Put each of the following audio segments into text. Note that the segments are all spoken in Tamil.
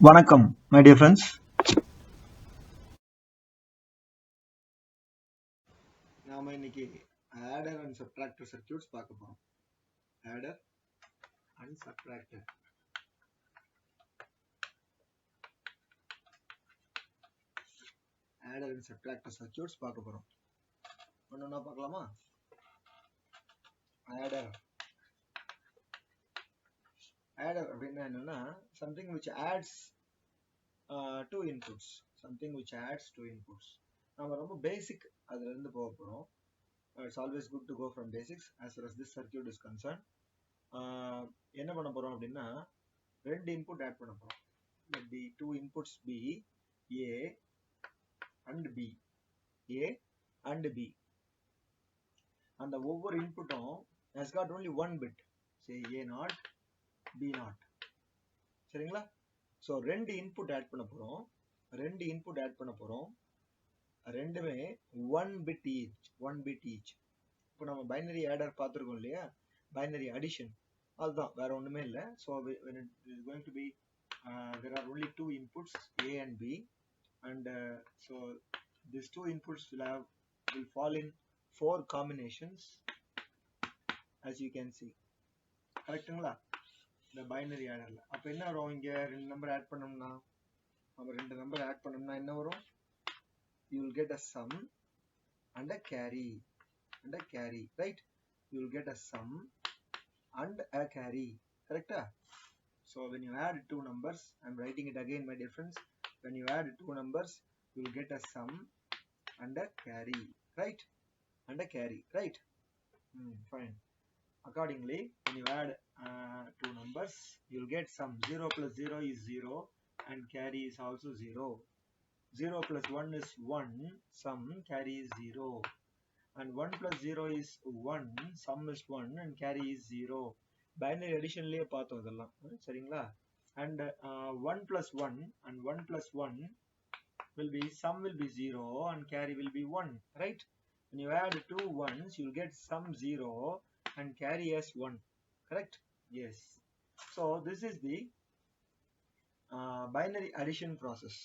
வணக்கம் my dear friends. நாம இன்னைக்கு adder and subtractor circuits பார்க்க போறோம். adder and subtractor. adder and subtractor circuits பார்க்க போறோம். ஒண்ணா பார்க்கலாமா? adder அப்படின்னா என்னன்னா something which adds two inputs. something which adds two inputs. நாம ரொம்ப பேசிக் அதுல இருந்து போக போறோம். It's always good to go from basics as far as this circuit is concerned. என்ன பண்ண போறோம் அப்படின்னா ரெண்டு இன்புட் ஆட் பண்ண போறோம். let the two inputs be a and b. a and b. அந்த ஒவ்வொரு இன்புட்டும் has got only one bit. say a naught b naught. சரிங்களா? ஸோ ரெண்டு இன்புட் ஆட் பண்ண போறோம். ரெண்டுமே ஒன் பிட் ஈச். இப்போ நம்ம பைனரி ஆடர் பார்த்துருக்கோம் இல்லையா, பைனரி அடிஷன், அதுதான், வேற ஒண்ணுமே இல்லை. So when it is going to be there are only two inputs a and b, and so these two inputs will fall in four combinations as you can see. கரெக்ட்டுங்களா? இந்த பைனரி ஆடர்ல அப்ப என்ன வரும்? இங்க ரெண்டு நம்பர் ஆட் பண்ணோம்னா என்ன வரும்? you will get a sum and a carry, right? you will get a sum and a carry, correct? So when you add two numbers, I'm writing it again my dear friends, when you add two numbers you will get a sum and a carry, right? Fine. Accordingly, when you add two numbers you will get sum. 0 plus 0 is 0 and carry is also 0. 0 plus 1 is 1, sum, carry is 0. And 1 plus 0 is 1, sum is 1 and carry is 0. Binary addition லயே பார்த்தோம் இதெல்லாம், சரிங்களா? And 1 plus 1 and 1 plus 1 will be, sum will be 0 and carry will be 1, right? When you add two ones you will get sum 0 and carry as 1, correct? Yes. So this is the binary addition process.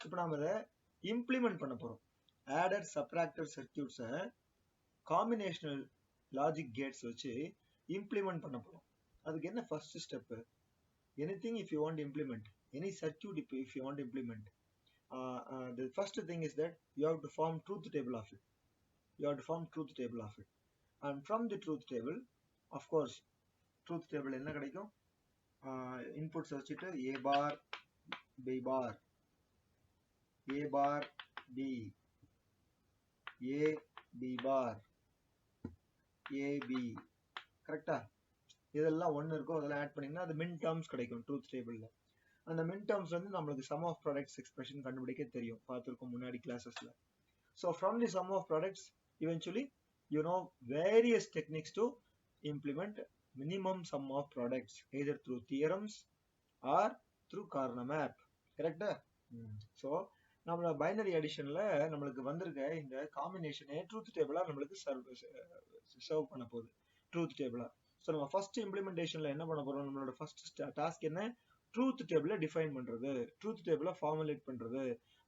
இப்போ நாம இதை இம்ப்ளிமெண்ட் பண்ண போறோம். adder subtractor circuits combinational logic gates வச்சு இம்ப்ளிமெண்ட் பண்ண போறோம். அதுக்கு என்ன first step? anything if you want to implement any circuit, if you want to implement, the first thing is that you have to form truth table of it. And from the truth table, of course, truth table என்ன கிடைக்கும்? inputs வச்சுட்டு a bar b bar, a bar b, a b bar, a b, கரெக்டா? இதெல்லாம் ஒன்று இருக்கும், அதெல்லாம் ஆட் பண்ணீங்கன்னா அது மின் டேர்ம்ஸ் கிடைக்கும் ட்ரூத் டேபிள்ல. அந்த மின் டேர்ம்ஸ் வந்து நம்மளுக்கு சம் ஆஃப் ப்ராடக்ட்ஸ் எக்ஸ்பிரஷன் கண்டுபிடிக்க தெரியும், பார்த்துருக்கோம் முன்னாடி கிளாஸஸ்ல. So from the sum of products eventually you know various techniques to implement minimum sum of products either through theorems or through Karnaugh map, correct? So நம்மள பைனரி அடிஷன்ல நம்மளுக்கு வந்திருக்க இந்த காம்பினேஷனே ட்ரூத் டேபிளா நம்மளுக்கு சர்வ் பண்ண போகுது, ட்ரூத் டேபிளா. ஸோ நம்ம ஃபர்ஸ்ட் இம்ப்ளிமெண்டேஷன்ல என்ன பண்ண போறோம்? நம்மளோட ஃபர்ஸ்ட் டாஸ்க் என்ன? ட்ரூத் டேபிளை டிஃபைன் பண்றது, ட்ரூத் டேபிளை ஃபார்முலேட் பண்றது.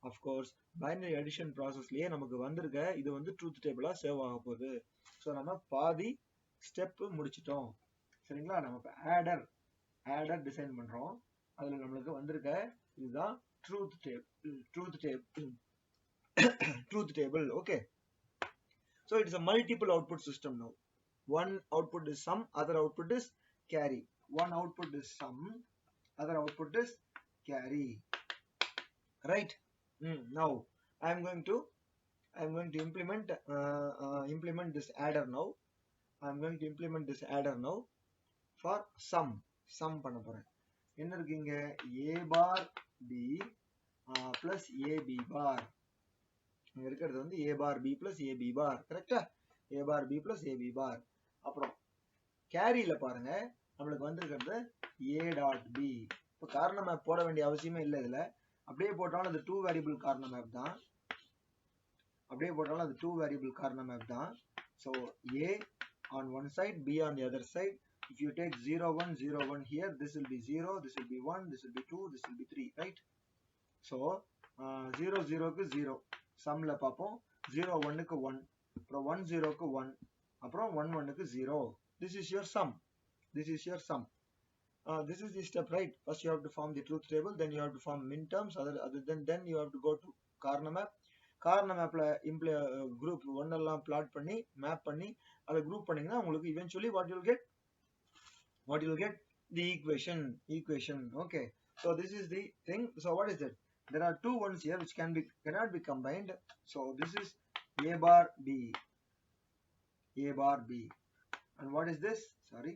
அஃப்கோர்ஸ் பைனரி அடிஷன் ப்ராசஸ்லயே நமக்கு வந்திருக்க இது வந்து ட்ரூத் டேபிளா சேவ் ஆக போகுது. ஸோ நம்ம பாதி ஸ்டெப் முடிச்சிட்டோம், சரிங்களா? நம்ம இப்போ ஆடர் டிசைன் பண்றோம். அதுல நம்மளுக்கு வந்திருக்க இதுதான் truth table. Okay. So it is a multiple output system now. One output is sum, other output is carry. One output is sum, other output is carry, right? Now I am going to implement this adder now. I am going to implement this adder now for sum பண்ண போறேன். என்ன இருக்கு இங்க? a bar b plus ab bar. இங்க இருக்கிறது வந்து a bar b plus ab bar, கரெக்டா? a bar b plus ab bar. அப்புறம் கேரியில பாருங்க, நம்மளுக்கு வந்திருக்கிறது a dot b. இப்போ கார்னர் மேப் போட வேண்டிய அவசியமே இல்லை இதுல. அப்படியே போட்டாலும் அது 2 வேரியபிள் கார்னர் மேப் தான். So a on one side, b on the other side, If you take 0 1 0 1 here, this will be 0, this will be 1, this will be 2, this will be 3, right? So 0 0 க்கு 0 sumல பாப்போம். 0 1 க்கு 1, அப்புறம் 1 0 க்கு 1, அப்புறம் 1 1 க்கு 0. This is your sum. This is your sum. This is the step, right? First you have to form the truth table, then you have to form min terms, then you have to go to corner map. Corner mapல group 1 எல்லாம் plot பண்ணி map பண்ணி அதை group பண்ணீங்கன்னா உங்களுக்கு eventually what you'll get the equation. Okay, so this is the thing. So what is it? There are two ones here which cannot be combined. So this is a bar b, and what is this? Sorry,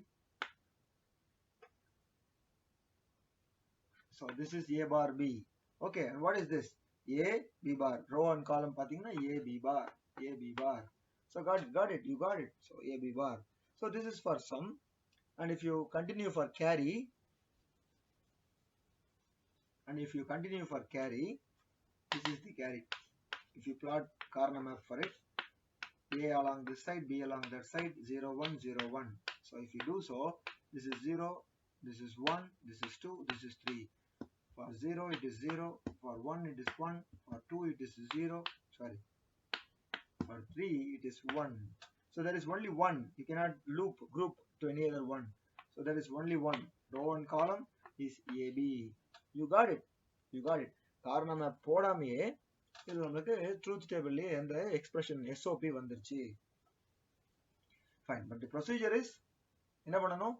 so this is a bar b. Okay, and what is this? A b bar. Row and column pathina a b bar. So got it, you got it. So a b bar. So this is for sum, and if you continue for carry, this is the carry. If you plot corner map for it, a along this side, b along that side, 0 1 0 1. So if you do so, this is 0, this is 1, this is 2, this is 3. For 0 it is 0, for 1 it is 1, for 2 it is 0, sorry, for 3 it is 1. So there is only one. You cannot group to any other one. So there is only one. Row and column is AB. You got it. Corner map போடாமையே இது நமக்கு truth table and the expression SOP வந்துருச்சு. Fine, but the procedure is என்ன பண்ணணும்?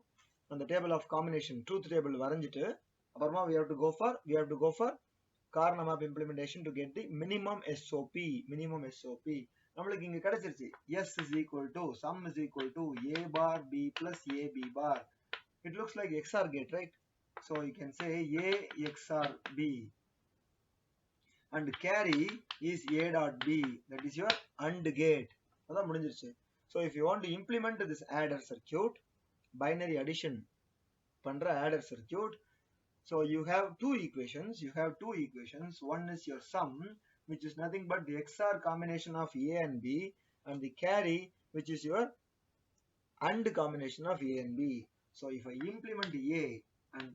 On the table of combination truth table வரைஞ்சிட்டு அப்புறமா we have to go for corner map implementation to get the minimum SOP. நம்மளுக்கு இங்க கிடைச்சிருச்சு. S is equal to sum is equal to a bar b plus a b bar. It looks like XOR gate, right? So you can say a XOR b, and carry is a dot b. That is your AND gate. அதான் முடிஞ்சிருச்சு. So if you want to implement this adder circuit, binary addition பண்ற adder circuit, so you have two equations. One is your sum, which is nothing but the XOR combination of a and b, and the carry, which is your AND combination of a and b. So if I implement a and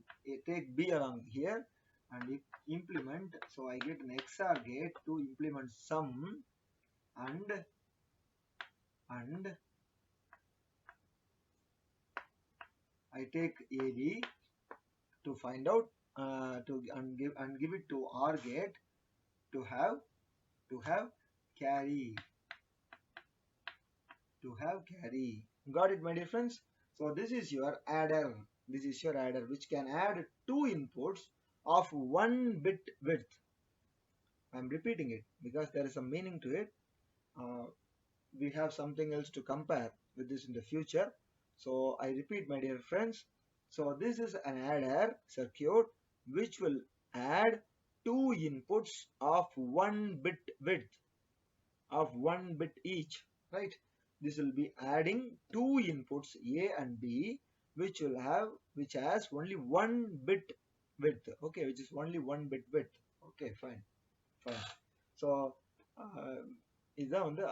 take b along here and implement, so I get an XOR gate to implement sum and I take ab to find out and give it to OR gate to have carry. Got it, my dear friends? So this is your adder. Which can add two inputs of 1 bit width. I am repeating it because there is some meaning to it. We have something else to compare with this in the future. So I repeat, my dear friends. So this is an adder circuit which will add two inputs of 1 bit width, of 1 bit each, right? This will be adding two inputs A and B, which has only 1 bit width. Okay, which is only 1 bit width. Okay, fine. So இத வந்து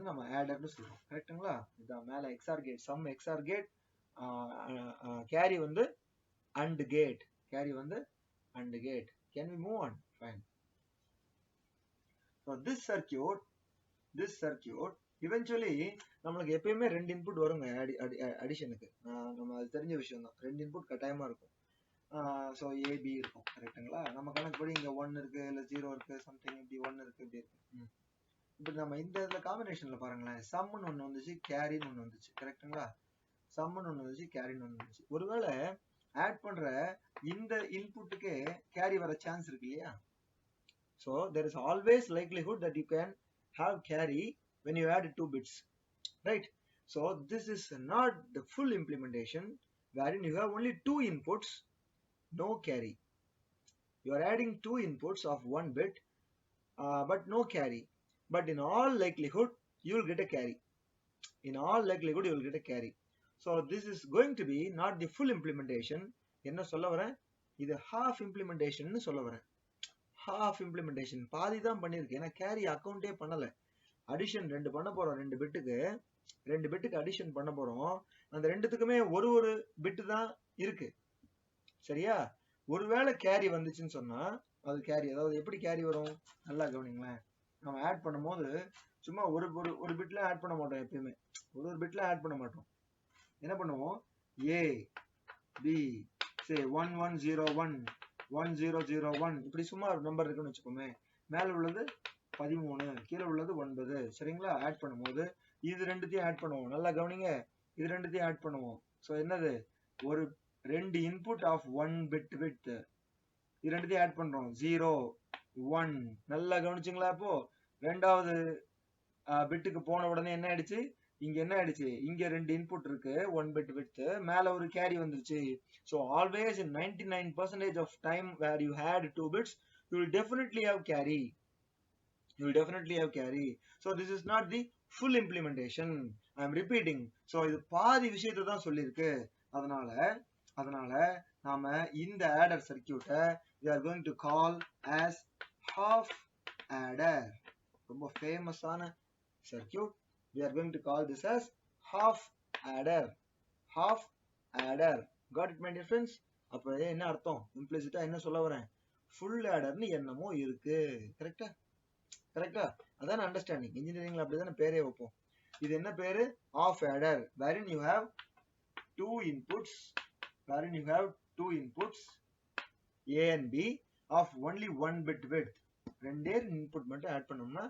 நம்ம ஆடர்னு சொல்றோம். கரெக்ட்டுங்களா? இத மேல XOR gate, sum XOR gate, carry வந்து AND gate. Can we move on? Fine. So this circuit eventually நம்மளுக்கு எப்பயுமே ரெண்டு இன்புட் வருங்க அடிஷனுக்கு. நம்ம அது தெரிஞ்ச விஷயம் தான். ரெண்டு இன்புட் கட்டாயமா இருக்கும். ஸோ ஏபி இருக்கும். கரெக்டுங்களா? நம்ம கணக்குப்படி இங்க 1 இருக்கு, இல்லை 0 இருக்கு, சம்திங் இப்படி 1 இருக்கு, இப்படி இருக்கு. இப்படி நம்ம இந்த இதுல காம்பினேஷன்ல பாருங்களேன், சம்னு ஒன்று வந்துச்சு, கேரின்னு ஒன்று வந்துச்சு. கரெக்டுங்களா? சம்னு ஒன்று வந்துச்சு, கேரின்னு ஒன்று வந்துச்சு. ஒருவேளை ஆட் பண்ற இந்த இன்புட்டுக்கே கேரி வர சான்ஸ் இருக்கு இல்லையா? So there is always likelihood that you can have carry when you add 2 bits, right? So this is not the full implementation wherein you have only 2 inputs, no carry. You are adding 2 inputs of 1 bit, but no carry. But in all likelihood, you will get a carry. So this is going to be not the full implementation. என்ன சொல்ல வரேன்? இது half implementation னு சொல்ல வரேன். half implementation பாதி தான் பண்ணிருக்கு. ஏன்னா கேரி அக்கவுண்டே பண்ணல. அடிஷன் 2 பண்ண போறோம் 2 பிட்டுக்கு. 2 பிட்டுக்கு அடிஷன் பண்ண போறோம். அந்த ரெண்டுத்துக்குமே ஒரு ஒரு பிட்டு தான் இருக்கு. சரியா? ஒருவேளை கேரி வந்துச்சுன்னு சொன்னா அது கேரி, அதாவது எப்படி கேரி வரும் நல்லா கவனிங்களேன். நம்ம ஆட் பண்ணும்போது சும்மா ஒரு பிட்ல ஆட் பண்ண மாட்டோம். எப்பயுமே ஒரு பிட்ல ஆட் பண்ண மாட்டோம். என்ன பண்ணுவோம், ஏ பி சே 1101 1001 இப்படி சும்மா ஒரு நம்பர் இருக்குன்னு வச்சுக்கோமே. மேல உள்ளது 13, கீழே உள்ளது 9. சரிங்களா? ஆட் பண்ணும்போது இது ரெண்டுத்தையும் ஆட் பண்ணுவோம். நல்லா கவனிங்க, இது ரெண்டுத்தையும் ஆட் பண்ணுவோம். ஸோ என்னது, ஒரு 2 இன்புட் ஆஃப் 1 பிட் வித், இது ரெண்டுத்தையும் ஆட் பண்றோம். 0 1. நல்லா கவனிச்சுங்களா? அப்போ ரெண்டாவது பிட்டுக்கு போன உடனே என்ன ஆயிடுச்சு, இங்க என்ன ஆயிடுச்சு, இங்க 2 இன்புட் இருக்கு 1 பிட் வித், மேல ஒரு கேரி வந்துருச்சு. So always in 99% of time where you had 2 bits, you will definitely have carry. You will definitely have carry. So this is not the full implementation. I am repeating. So இது பாதி விஷயத்தை தான் சொல்லியிருக்கு. அதனால நாம இந்த adder circuit we are going to call as half adder. ரொம்ப ஃபேமஸான circuit. We are going to call this as half adder. Half adder. Got it my dear friends? அப்ப என்ன அர்த்தம், இம்ப்ளிசிட்டா என்ன சொல்ல வரேன், ஃபுல் ஆடர்னு என்னமோ இருக்கு. கரெக்டா? கரெக்டா? அதான அண்டர்ஸ்டாண்டிங். இன்ஜினியரிங்ல அப்படிதானே பேரே வைப்போம். இது என்ன பேரு, half adder, wherein you have two inputs A and B of only 1 bit width. ரெண்டே இன்புட் மட்டும் ஆட் பண்ணோம்னா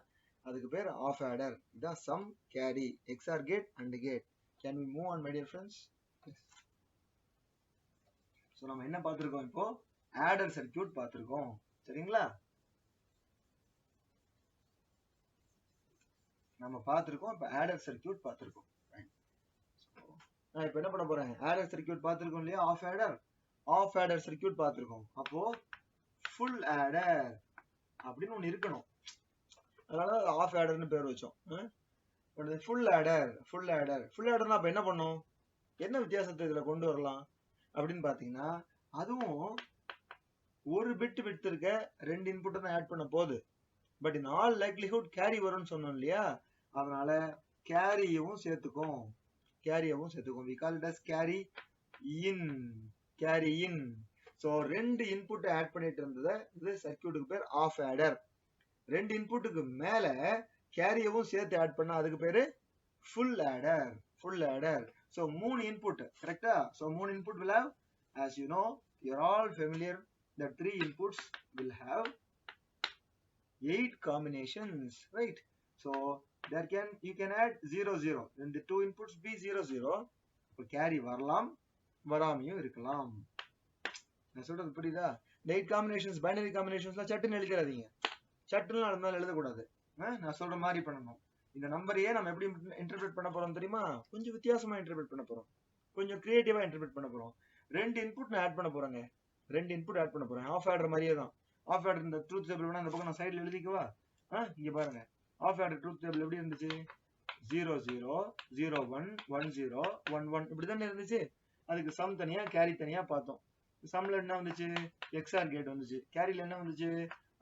அதுக்கு பேர் ஆஃப் ஆடர். இதான் sum, carry, XOR gate and gate. Can we move on my dear friends? So நம்ம என்ன பார்த்துருக்கோம், இப்போ ஆடர் சர்க்கியூட் பார்த்துருக்கோம். சரிங்களா? நம்ம பார்த்துருக்கோம். இப்போ ஆடர் சர்க்கியூட் பார்த்துருக்கோம். நான் இப்போ என்ன பண்ண போறேன், ஆடர் சர்க்கியூட் பார்த்துருக்கோம் இல்லையா, ஆஃப் ஆடர் சர்க்கியூட் பார்த்துருக்கோம். அப்போ ஃபுல் ஆடர் அப்படின்னு ஒன்று இருக்கணும். அதனால ஆஃப் ஆடர்னு பேர் வச்சோம். ஃபுல் ஆடர்னா அப்ப என்ன பண்ணும், என்ன வித்தியாசத்தை இதுல கொண்டு வரலாம் அப்படின்னு பாத்தீங்கன்னா, அதுவும் ஒரு பிட் வித் இருக்க 2 இன்புட் தான் ஆட் பண்ண போகுது. But in all likelihood carry வரும்னு சொன்னோம் இல்லையா, அதனால கேரியவும் சேர்த்துக்கும். we call it as carry in. so 2 input add பண்ணிட்டு இருந்தது இது சர்க்கியூட்டுக்கு பேர் ஆஃப் ஆடர். 2 இன்புட்டுக்கு மேல கேரியவும் சேர்த்து ஆட் பண்ணா அதுக்கு பேரு ஃபுல் ஆடர். so 3 இன்புட், கரெக்டா? so 3 input will have, as you know, you're all familiar that 3 inputs will have 8 combinations, right? so you can add 0 when the 2 inputs be 0 carry வரலாம், வராமையும் இருக்கலாம். நான் சொல்றது புரியுதா? 8 combinations, binary combinationsலாம் சட்டுன்னு எழுதிடாதீங்க. சட்டுன்னு இருந்தாலும் எழுதக்கூடாது. நான் சொல்ற மாதிரி பண்ணணும். இந்த நம்பரையே நம்ம எப்படி இன்டர்பிரேட் பண்ண போறோம் தெரியுமா, கொஞ்சம் வித்தியாசமா இன்டர்பிரேட் பண்ண போறோம், கொஞ்சம் கிரியேட்டிவா இன்டர்பிரேட் பண்ண போறோம். 2 இன்புட் நான் ஆட் பண்ண போறேங்க, 2 இன்புட் ஆட் பண்ண போறேன். ஆஃப் ஆடர் மாதிரியே தான். ஆஃப் ஆடர் இந்த ட்ரூத் டேபிள் வேணா அந்த பக்கம் நான் சைடுல எழுதிக்கவா? இங்க பாருங்க, ஆஃப் ஆடர் ட்ரூத் டேபிள் எப்படி இருந்துச்சு, 0 0 0 1 1 0 1 1 இப்படிதானே இருந்துச்சு. அதுக்கு சம் தனியா கேரி தனியா பார்த்தோம். சம்ல என்ன வந்துச்சு, XOR கேட் வந்துச்சு. கேரியில என்ன வந்துச்சு,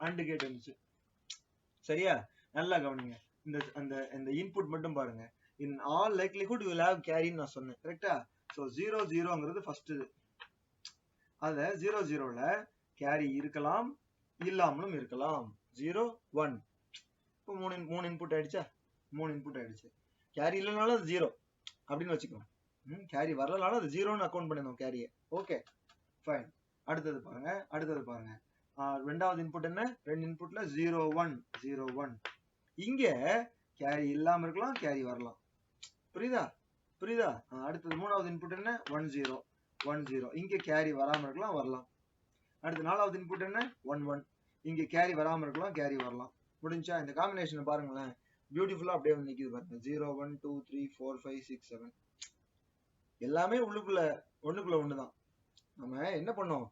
AND கேட் வந்துச்சு. சரியா? நல்லா கவனிங்க. இந்த இன்புட் மட்டும் பாருங்க. In all likelihood you will have கேரின்னு நான் சொன்னேன், கரெக்டா? சோ 0 0ங்கிறது ஃபர்ஸ்ட். அதுல 0 0ல கேரி இருக்கலாம், இல்லாமலும் இருக்கலாம். 0 1 இப்போ 3 இன்புட் ஆயிடுச்சா? 3 இன்புட் ஆயிடுச்சு. கேரி இல்லைனாலும் அது 0 அப்படின்னு வச்சுக்கோங்க. கேரி வரலனாலும் அது 0ன்னு அக்கௌண்ட் பண்ணிடணும் கேரியை. Okay fine. அடுத்தது பாருங்க. ரெண்டாவது இன்புட் என்ன, 2 இன்புட்ல 0 1 0 1. இங்க கேரி இல்லாம இருக்கலாம், கேரி வரலாம். புரியுதா? அடுத்தது மூணாவது இன்புட் என்ன, 1 0 1 0. இங்க கேரி வராம இருக்கலாம், வரலாம். அடுத்து நாலாவது இன்புட் என்ன, 1 1. இங்க கேரி வராம இருக்கலாம், கேரி வரலாம். முடிஞ்சா? இந்த காம்பினேஷன் பாருங்களேன், பியூட்டிஃபுல்லா அப்படியே வந்து நிக்குது பாருங்க. 0 1 2 3 4 5 6 7 எல்லாமே ஒண்ணுக்குள்ள ஒண்ணுதான். நம்ம என்ன பண்ணோம்,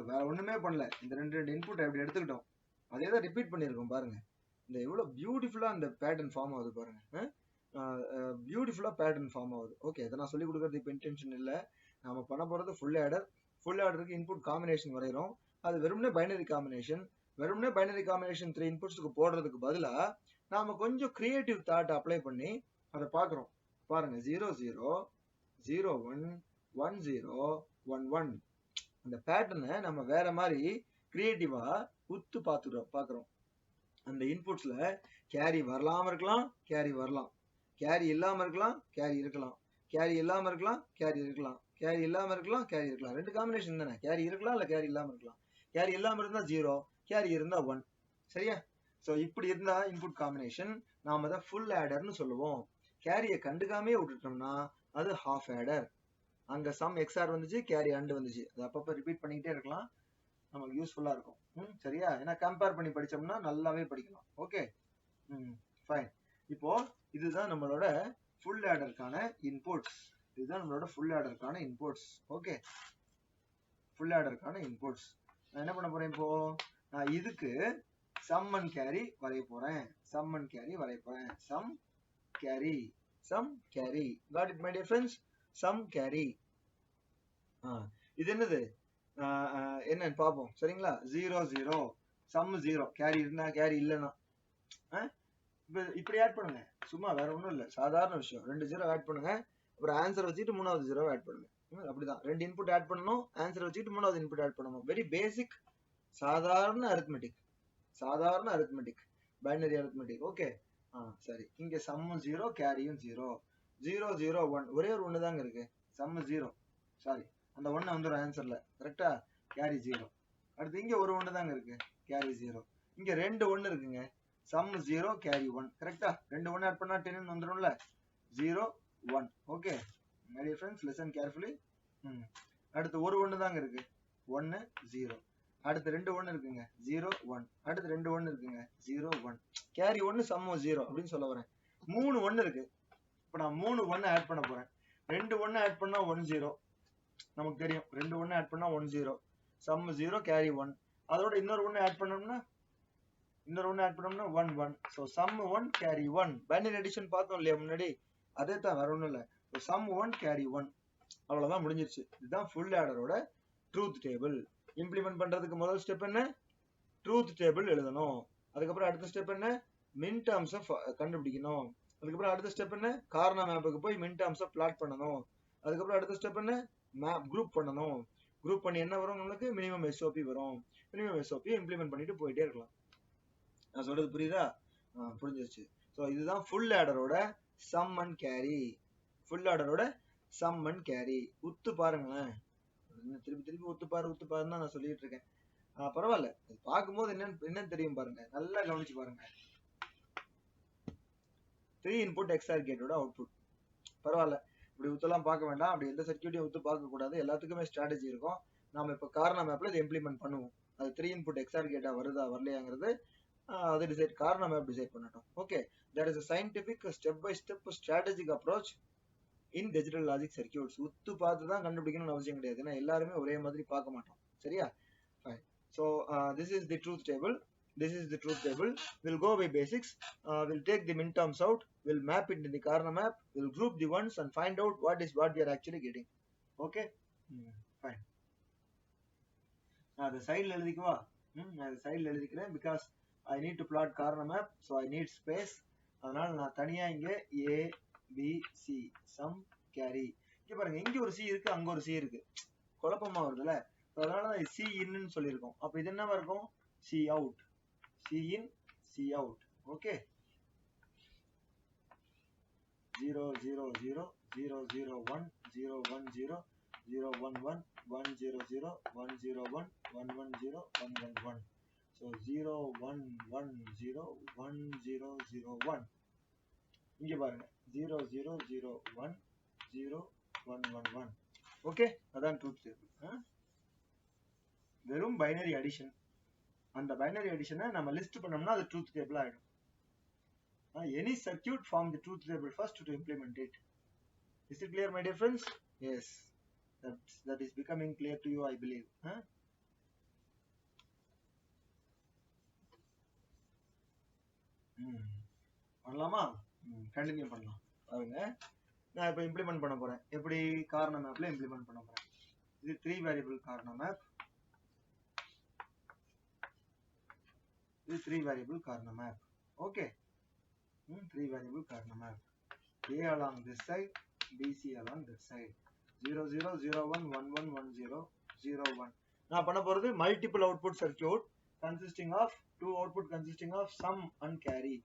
வேற ஒண்ணுமே பண்ணல. இந்த 2 இன்புட் அப்படி எடுத்துக்கிட்டோம், அதே தான் ரிப்பீட் பண்ணிருக்கோம். பாருங்க இந்த எவ்வளவு பியூட்டிஃபுல்லா அந்த பேட்டர்ன் ஃபார்ம் ஆகுது பாருங்க. பியூட்டிஃபுல்லா பேட்டர்ன் ஃபார்ம் ஆகுது. ஓகே, இதை நான் சொல்லி கொடுக்கறது இப்போ இன்டென்ஷன் இல்லை. நம்ம பண்ண போறது ஃபுல் ஆடருக்கு இன்புட் காம்பினேஷன் வரைகிறோம். அது வெறும்னே பைனரி காம்பினேஷன். 3 இன்புட்ஸ்க்கு போடுறதுக்கு பதிலா நாம கொஞ்சம் கிரியேட்டிவ் தாட் அப்ளை பண்ணி அதை பாக்குறோம். பாருங்க 0 0 0 1 1 0 1 1. அந்த பேட்டர்னை நம்ம வேற மாதிரி கிரியேட்டிவா உத்து பாக்குறோம். அந்த இன்புட்ஸ்ல கேரி வரலாம இருக்கலாம், கேரி வரலாம், கேரி இல்லாம இருக்கலாம், கேரி இருக்கலாம், கேரி இல்லாம இருக்கலாம், கேரி இருக்கலாம், கேரி இல்லாம இருக்கலாம், கேரி இருக்கலாம். ரெண்டு காம்பினேஷன் தானே, கேரி இருக்கலாம் இல்ல கேரி இல்லாம இருக்கலாம். கேரி இல்லாம இருந்தா 0, கேரி இருந்தா 1. சரியா? சோ இப்படி இருந்தா இன்புட் காம்பினேஷன் நாம அதை ஃபுல் ஆடர்னு சொல்லுவோம். கேரியை கண்டுக்காமே விட்டுட்டோம்னா அது ஹாஃப் ஆடர். அங்க சம் எக்ஸ்ஆர் வந்துச்சு, கேரி அண்ட் வந்துச்சு. அது அப்பப்ப ரிப்பீட் பண்ணிக்கிட்டே இருக்கலாம், நமக்கு யூஸ்ஃபுல்லா இருக்கும். சரியா? ஏன்னா கம்பேர் பண்ணி படிச்சோம்னா நல்லாவே படிக்கலாம். Okay, fine. இப்போ இதுதான் நம்மளோட ஃபுல் ஆடருக்கான இன்புட்ஸ். இதுதான் நம்மளோட ஃபுல் ஆடருக்கான இன்புட்ஸ். ஓகே, ஃபுல் ஆடருக்கான இன்புட்ஸ். நான் என்ன பண்ண போறேன் இப்போ? நான் இதுக்கு சம் அண்ட் கேரி வரைய போறேன். சம் அண்ட் கேரி வரைய போறேன். Sum carry, sum carry. Got it my dear friends? Sum carry. இது என்னது? என்னன்னு பார்ப்போம். சரிங்களா? 0 0 சம் 0, கேரி இருந்தா கேரி இல்லைன்னா இப்படி ஆட் பண்ணுங்க. சும்மா வேற ஒன்றும் இல்லை, சாதாரண விஷயம். 2 0 ஆட் பண்ணுங்க, அப்புறம் ஆன்சர் வச்சுட்டு 3வது 0 ஆட் பண்ணுங்க. அப்படிதான் 2 இன்புட் ஆட் பண்ணணும், ஆன்சர் வச்சுட்டு 3வது இன்புட் ஆட் பண்ணணும். வெரி பேசிக், சாதாரண அரித்மெட்டிக், சாதாரண அரித்மெட்டிக், பைனரி அரித்மெட்டிக். ஓகே, சரி. இங்க சம் 0, கேரியும் 0. 0 0 1, ஒரே ஒரு 1 தாங்க இருக்கு. சம் 0, சாரி, அந்த 1 வந்துடும் ஆன்சர்ல. கரெக்டா? கேரி 0. அடுத்து இங்க ஒரு 1 தாங்க இருக்கு, கேரி 0. இங்க 2 1 இருக்குங்க, சம் 0, கேரி 1. கரெக்டா? 2 1 ஆட் பண்ணா 10 வந்துரும்ல. 0 1. Okay my dear friends, listen carefully. அடுத்து ஒரு 1 தாங்க இருக்கு, 1 0. அடுத்து 2 1 இருக்குங்க, 0 1. அடுத்து 2 1 இருக்குங்க, 0 1. கேரி 1, சம் 0 அப்படின்னு சொல்ல வரேன். 3 1 இருக்கு. இப்போ நான் 3 1 ஆட் பண்ண போறேன். 2 1 ஆட் பண்ணா 1 0, நமக்கு தெரியும். 2 1 ஆட் பண்ணா 1 0, சம் 0, கேரி 1. அதோட இன்னொரு 1 ஆட் பண்ணோம்னா 1 1. So sum 1, carry 1. Binary addition பார்த்தோம் இல்லையா முன்னாடி, அதே தான், வேற ஒன்றும் இல்லை. Sum 1, carry 1. அவ்வளவுதான், முடிஞ்சிருச்சு. இதுதான் ஃபுல் ஆடரோட ட்ரூத் டேபிள். இம்ப்ளிமெண்ட் பண்றதுக்கு முதல் ஸ்டெப் என்ன? ட்ரூத் டேபிள் எழுதணும். அதுக்கப்புறம் அடுத்த ஸ்டெப் என்ன? மின் டேர்ம்ஸை கண்டுபிடிக்கணும். அதுக்கப்புறம் அடுத்த ஸ்டெப் என்ன? கார்னா மேப்புக்கு போய் மின் டேர்ம்ஸை பிளாட் பண்ணணும். அதுக்கப்புறம் அடுத்த ஸ்டெப் என்ன? மேப் குரூப் பண்ணணும். குரூப் பண்ணி என்ன வரும்? நம்மளுக்கு மினிமம் எஸ்ஓபி வரும். மினிமம் எஸ்ஓபி இம்ப்ளிமெண்ட் பண்ணிட்டு போயிட்டே இருக்கலாம். நான் சொல்றது புரியுதா? புரிஞ்சிருச்சு. ஸோ இதுதான் ஃபுல் ஆடரோட சம் அண்ட் கேரி. ஃபுல் ஆடரோட சம் அண்ட் கேரி. உத்து பாருங்களேன். திருப்பி திருப்பி உத்து பாருன்னு தான் நான் சொல்லிட்டு இருக்கேன். பரவாயில்ல, பார்க்கும்போது என்னன்னு தெரியும் பாருங்க, நல்லா கவனிச்சு பாருங்க. 3 இன்புட் எக்ஸ்ஆர் கேட்டோட அவுட்புட். பரவாயில்ல, இப்படி உத்தெல்லாம் பார்க்க வேண்டாம். அப்படி எந்த சர்க்கியூட்டையும் உத்து பார்க்க கூடாது. எல்லாத்துக்குமே ஸ்ட்ராட்டஜி இருக்கும். நாம இப்ப கார்னா மேப்ல இதை இம்ப்ளிமெண்ட் பண்ணுவோம். அது 3 இன்புட் எக்ஸ்ஆர் கேட்டா வருதா வரலையாங்கிறது அது டிசைட், கார்னா மேப் டிசைட் பண்ணட்டும். Okay, there is a scientific step by step strategic approach in digital logic circuits. உத்து பார்த்து தான் கண்டுபிடிக்கணும்னு அவசியம் கிடையாது. ஏன்னா எல்லாருமே ஒரே மாதிரி பார்க்க மாட்டோம். சரியா? Fine. So this is the truth table. This is the truth table. We'll go by basics. We'll take the min terms out. We'll map it in the Karna map. We'll group the ones and find out what we are actually getting. Okay? Fine. The side எழுதிக்குவா? நான் side எழுதிக்கிறேன் because I need to plot Karna map, so I need space. அதனால நான் தனியா இங்க A B C sum carry. இங்க பாருங்க, இங்க ஒரு C இருக்கு, அங்க ஒரு C இருக்கு. குழப்பமா வருதுல? அதனால C in சொல்லியிருக்கோம். அப்ப இது என்னவா இருக்கும்? C out. C in, C out. Okay? 0 0 0 0 0 1 0 1 0 0 1 1 1 0 0 1 0 1 1 1 0 1 1 1. So 0 1 1 0 1 0 0 1. இங்க பாருங்க, 0 0 0 1 0 1 1 1. ஓகே, அதான் ட்ரூத் டேபிள். வெறும் பைனரி அடிஷன். அந்த பைனரி அடிஷனை நம்ம லிஸ்ட் பண்ணோம்னா அது ட்ரூத் டேபிள் ஆயிடும். Any circuit form the truth table first to implement it. Is it clear, my dear friends? Yes, that is becoming clear to you, I believe. பண்ணலாமா? கண்டினியூ பண்ணலாம். பாருங்க, நான் இப்போ இம்ப்ளிமெண்ட் பண்ண போறேன். எப்படி? கார்னா மேப்ல இம்ப்ளிமெண்ட் பண்ண போறேன். இது 3 வேரியபிள் கார்னா மேப். இது 3 variable Karnaugh map. Okay, 3 variable Karnaugh map. A along this side, BC along this side. 0 0 0 1 1 1 1 0 0 1. நான் பண்ண போறது multiple output circuit consisting of two output consisting of sum and carry.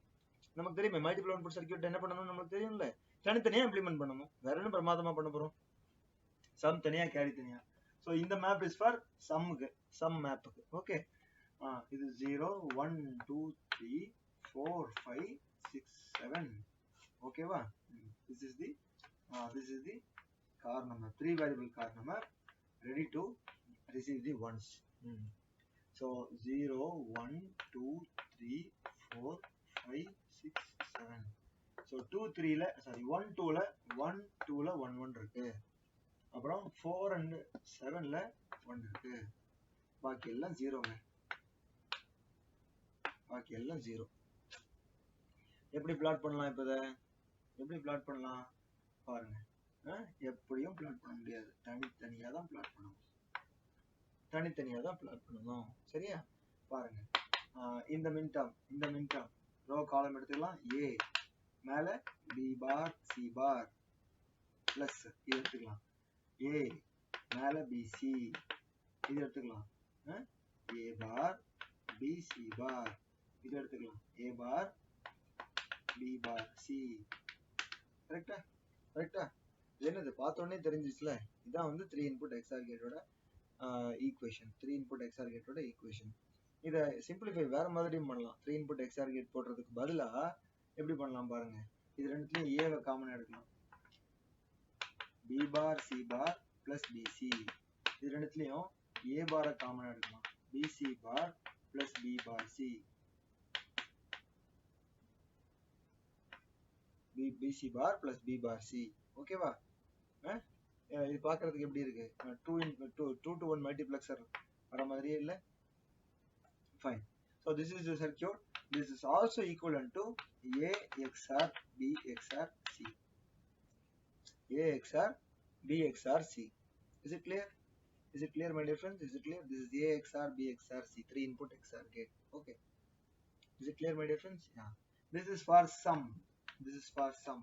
நமக்கு தெரியுமே மல்டிபிள் அவுட்புட் சர்க்யூட் என்ன பண்ணணும் நமக்கு தெரியும்ல, தனித்தனியா இம்ப்ளிமெண்ட் பண்ணணும். வேற என்ன பிரமாதமா பண்ண போறோம், சம் தனியா கேரி தனியா. ஸோ இந்த மேப் இஸ் ஃபார் சம்முக்கு, சம் மேப்புக்கு. ஓகே, இது 0 1 2 3 4 5 6 7. ஓகேவா, this is the car number, 3 variable car number ready to receive the ones. So 0 1 2 3 4 5 6 7. So 2 3 ல சாரி 1 2 ல 1 2 ல 1 1 இருக்கு, அப்புறம் 4 and 7 ல 1 இருக்கு, பாக்கி எல்லாம் 0ங்க, பாக்கி எல்லாம் 0. எப்படி பிளாட் பண்ணலாம், இப்ப எப்படி பிளாட் பண்ணலாம் பாருங்க. எப்படியும் பிளாட் பண்ண முடியாது, தனித்தனியா தான் பிளாட் பண்ணணும், தனித்தனியா தான் பிளாட் பண்ணணும். சரியா, பாருங்க. இந்த மின்டம் ரோ காலம் எடுத்துக்கலாம். A மேல B bar C bar plus இது எடுத்துக்கலாம். A மேல BC இது எடுத்துக்கலாம். A பார் BC பார் இது எடுத்துக்கலாம். A bar B bar C. கரெக்டா, கரெக்டா. என்னது பார்த்த உடனே தெரிஞ்சிச்சுல, இதான் வந்து 3 இன்புட் XOR கேட்டோட ஈக்குவேஷன், 3 இன்புட் XOR கேட்டோட ஈக்குவேஷன். இதை சிம்பிளிஃபை வேற மாதிரியும் பண்ணலாம். 3 இன்புட் XOR கேட் போடுறதுக்கு பதிலா எப்படி பண்ணலாம் பாருங்க. இது ரெண்டுத்துலயும் ஏவை காமன் எடுக்கலாம். B bar C bar plus BC. இது ரெண்டுத்துலயும் A பாரை காமன் எடுக்கலாம். BC bar plus B bar C. BC bar plus B bar C. ஓகேவா, இது பார்க்கறதுக்கு எப்படி இருக்கு, 2 to 1 மல்டிப்ளெக்சர் வர மாதிரியே இல்லை. Fine. So this is the circuit. This is also equivalent to A XOR B XOR C. A XOR B XOR C. Is it clear? Is it clear, my dear friends? Is it clear? This is A XOR B XOR C, 3 input XOR gate. Okay. Is it clear, my dear friends? Yeah. This is for sum. This is for sum.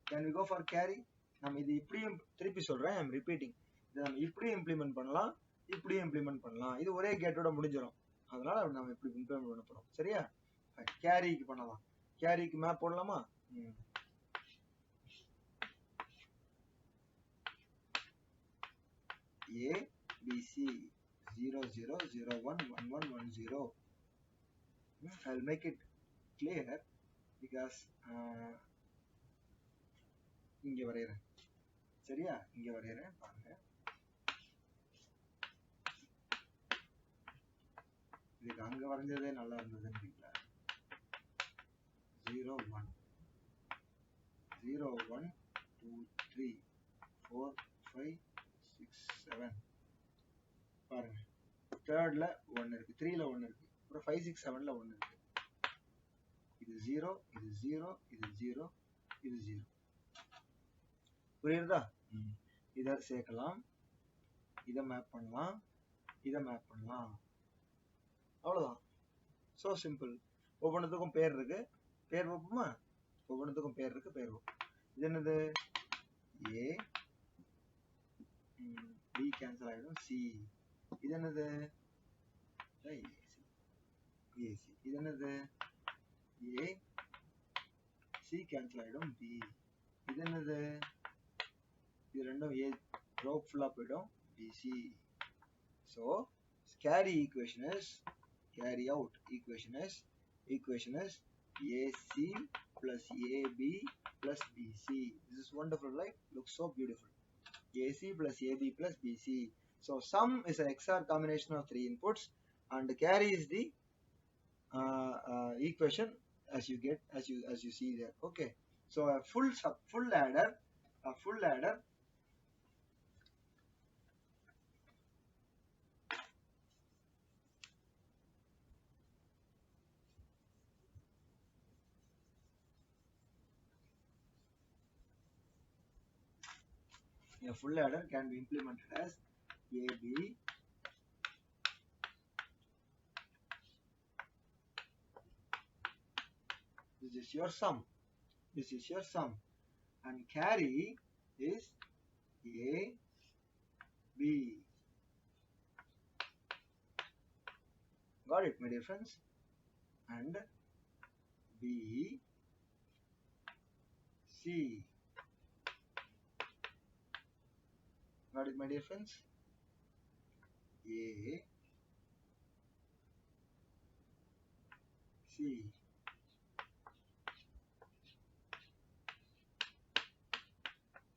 Can we go for carry? நம்ம இது இப்படியும் திருப்பி சொல்றேன், ஐ எம் ரிப்பீட்டிங். இதை நம்ம இப்படியும் இம்ப்ளிமெண்ட் பண்ணலாம், இப்படியும் இம்ப்ளிமெண்ட் பண்ணலாம். இது ஒரே கேட்டோட முடிஞ்சிடும், அதனால நம்ம இப்படி இம்ப்ளிமெண்ட் பண்ண போறோம். சரியா, கேரிக்கு பண்ணலாம். கேரிக்கு மேப் போடலாமா? A B C 0 0 0 1 1 1 1 0. I'll make it clear because இங்க வரையறேன். சரியா, இங்க வரையறேன் பாருங்க. இதுக்கு அங்க வரைஞ்சதே நல்லா இருந்ததுன்றீங்களா? 0 1 0 1 2 3 4 5 6 7. பாருங்க, தேர்ட்ல 1 இருக்கு, 3ல 1 இருக்கு, அப்புறம் 5 6 7ல 1 இருக்கு. இது 0 இது 0 இது 0 இது 0. புரியுதா? இதை சேர்க்கலாம், இதை மேப் பண்ணலாம், இதை மேப் பண்ணலாம், அவ்வளவுதான். So simple. ஒவ்வொன்றுத்துக்கும் பேர் இருக்கு, பேர் வைப்போமா? ஒவ்வொன்றுத்துக்கும் பேர் இருக்கு, பேர் வைப்போம். இது என்னது? A B கேன்சல் ஆயிடும், C. இது என்னது? AC. இது என்னது? A C கேன்சல் ஆயிடும், B. இது என்னது? இது ரெண்டும் A ரோ ஃபுல்லா போயிடும், BC. So carry equation is, carry out equation is AC plus AB plus BC. This is wonderful, right? Looks so beautiful. AC plus AB plus BC. So sum is an XOR combination of 3 inputs, and carry is the equation as you get, as you see there. Okay. So a full ladder. A full ladder can be implemented as AB this is your sum. and carry is A, B. Got it, my dear friends? And B, C. Got it, my dear friends? A, C.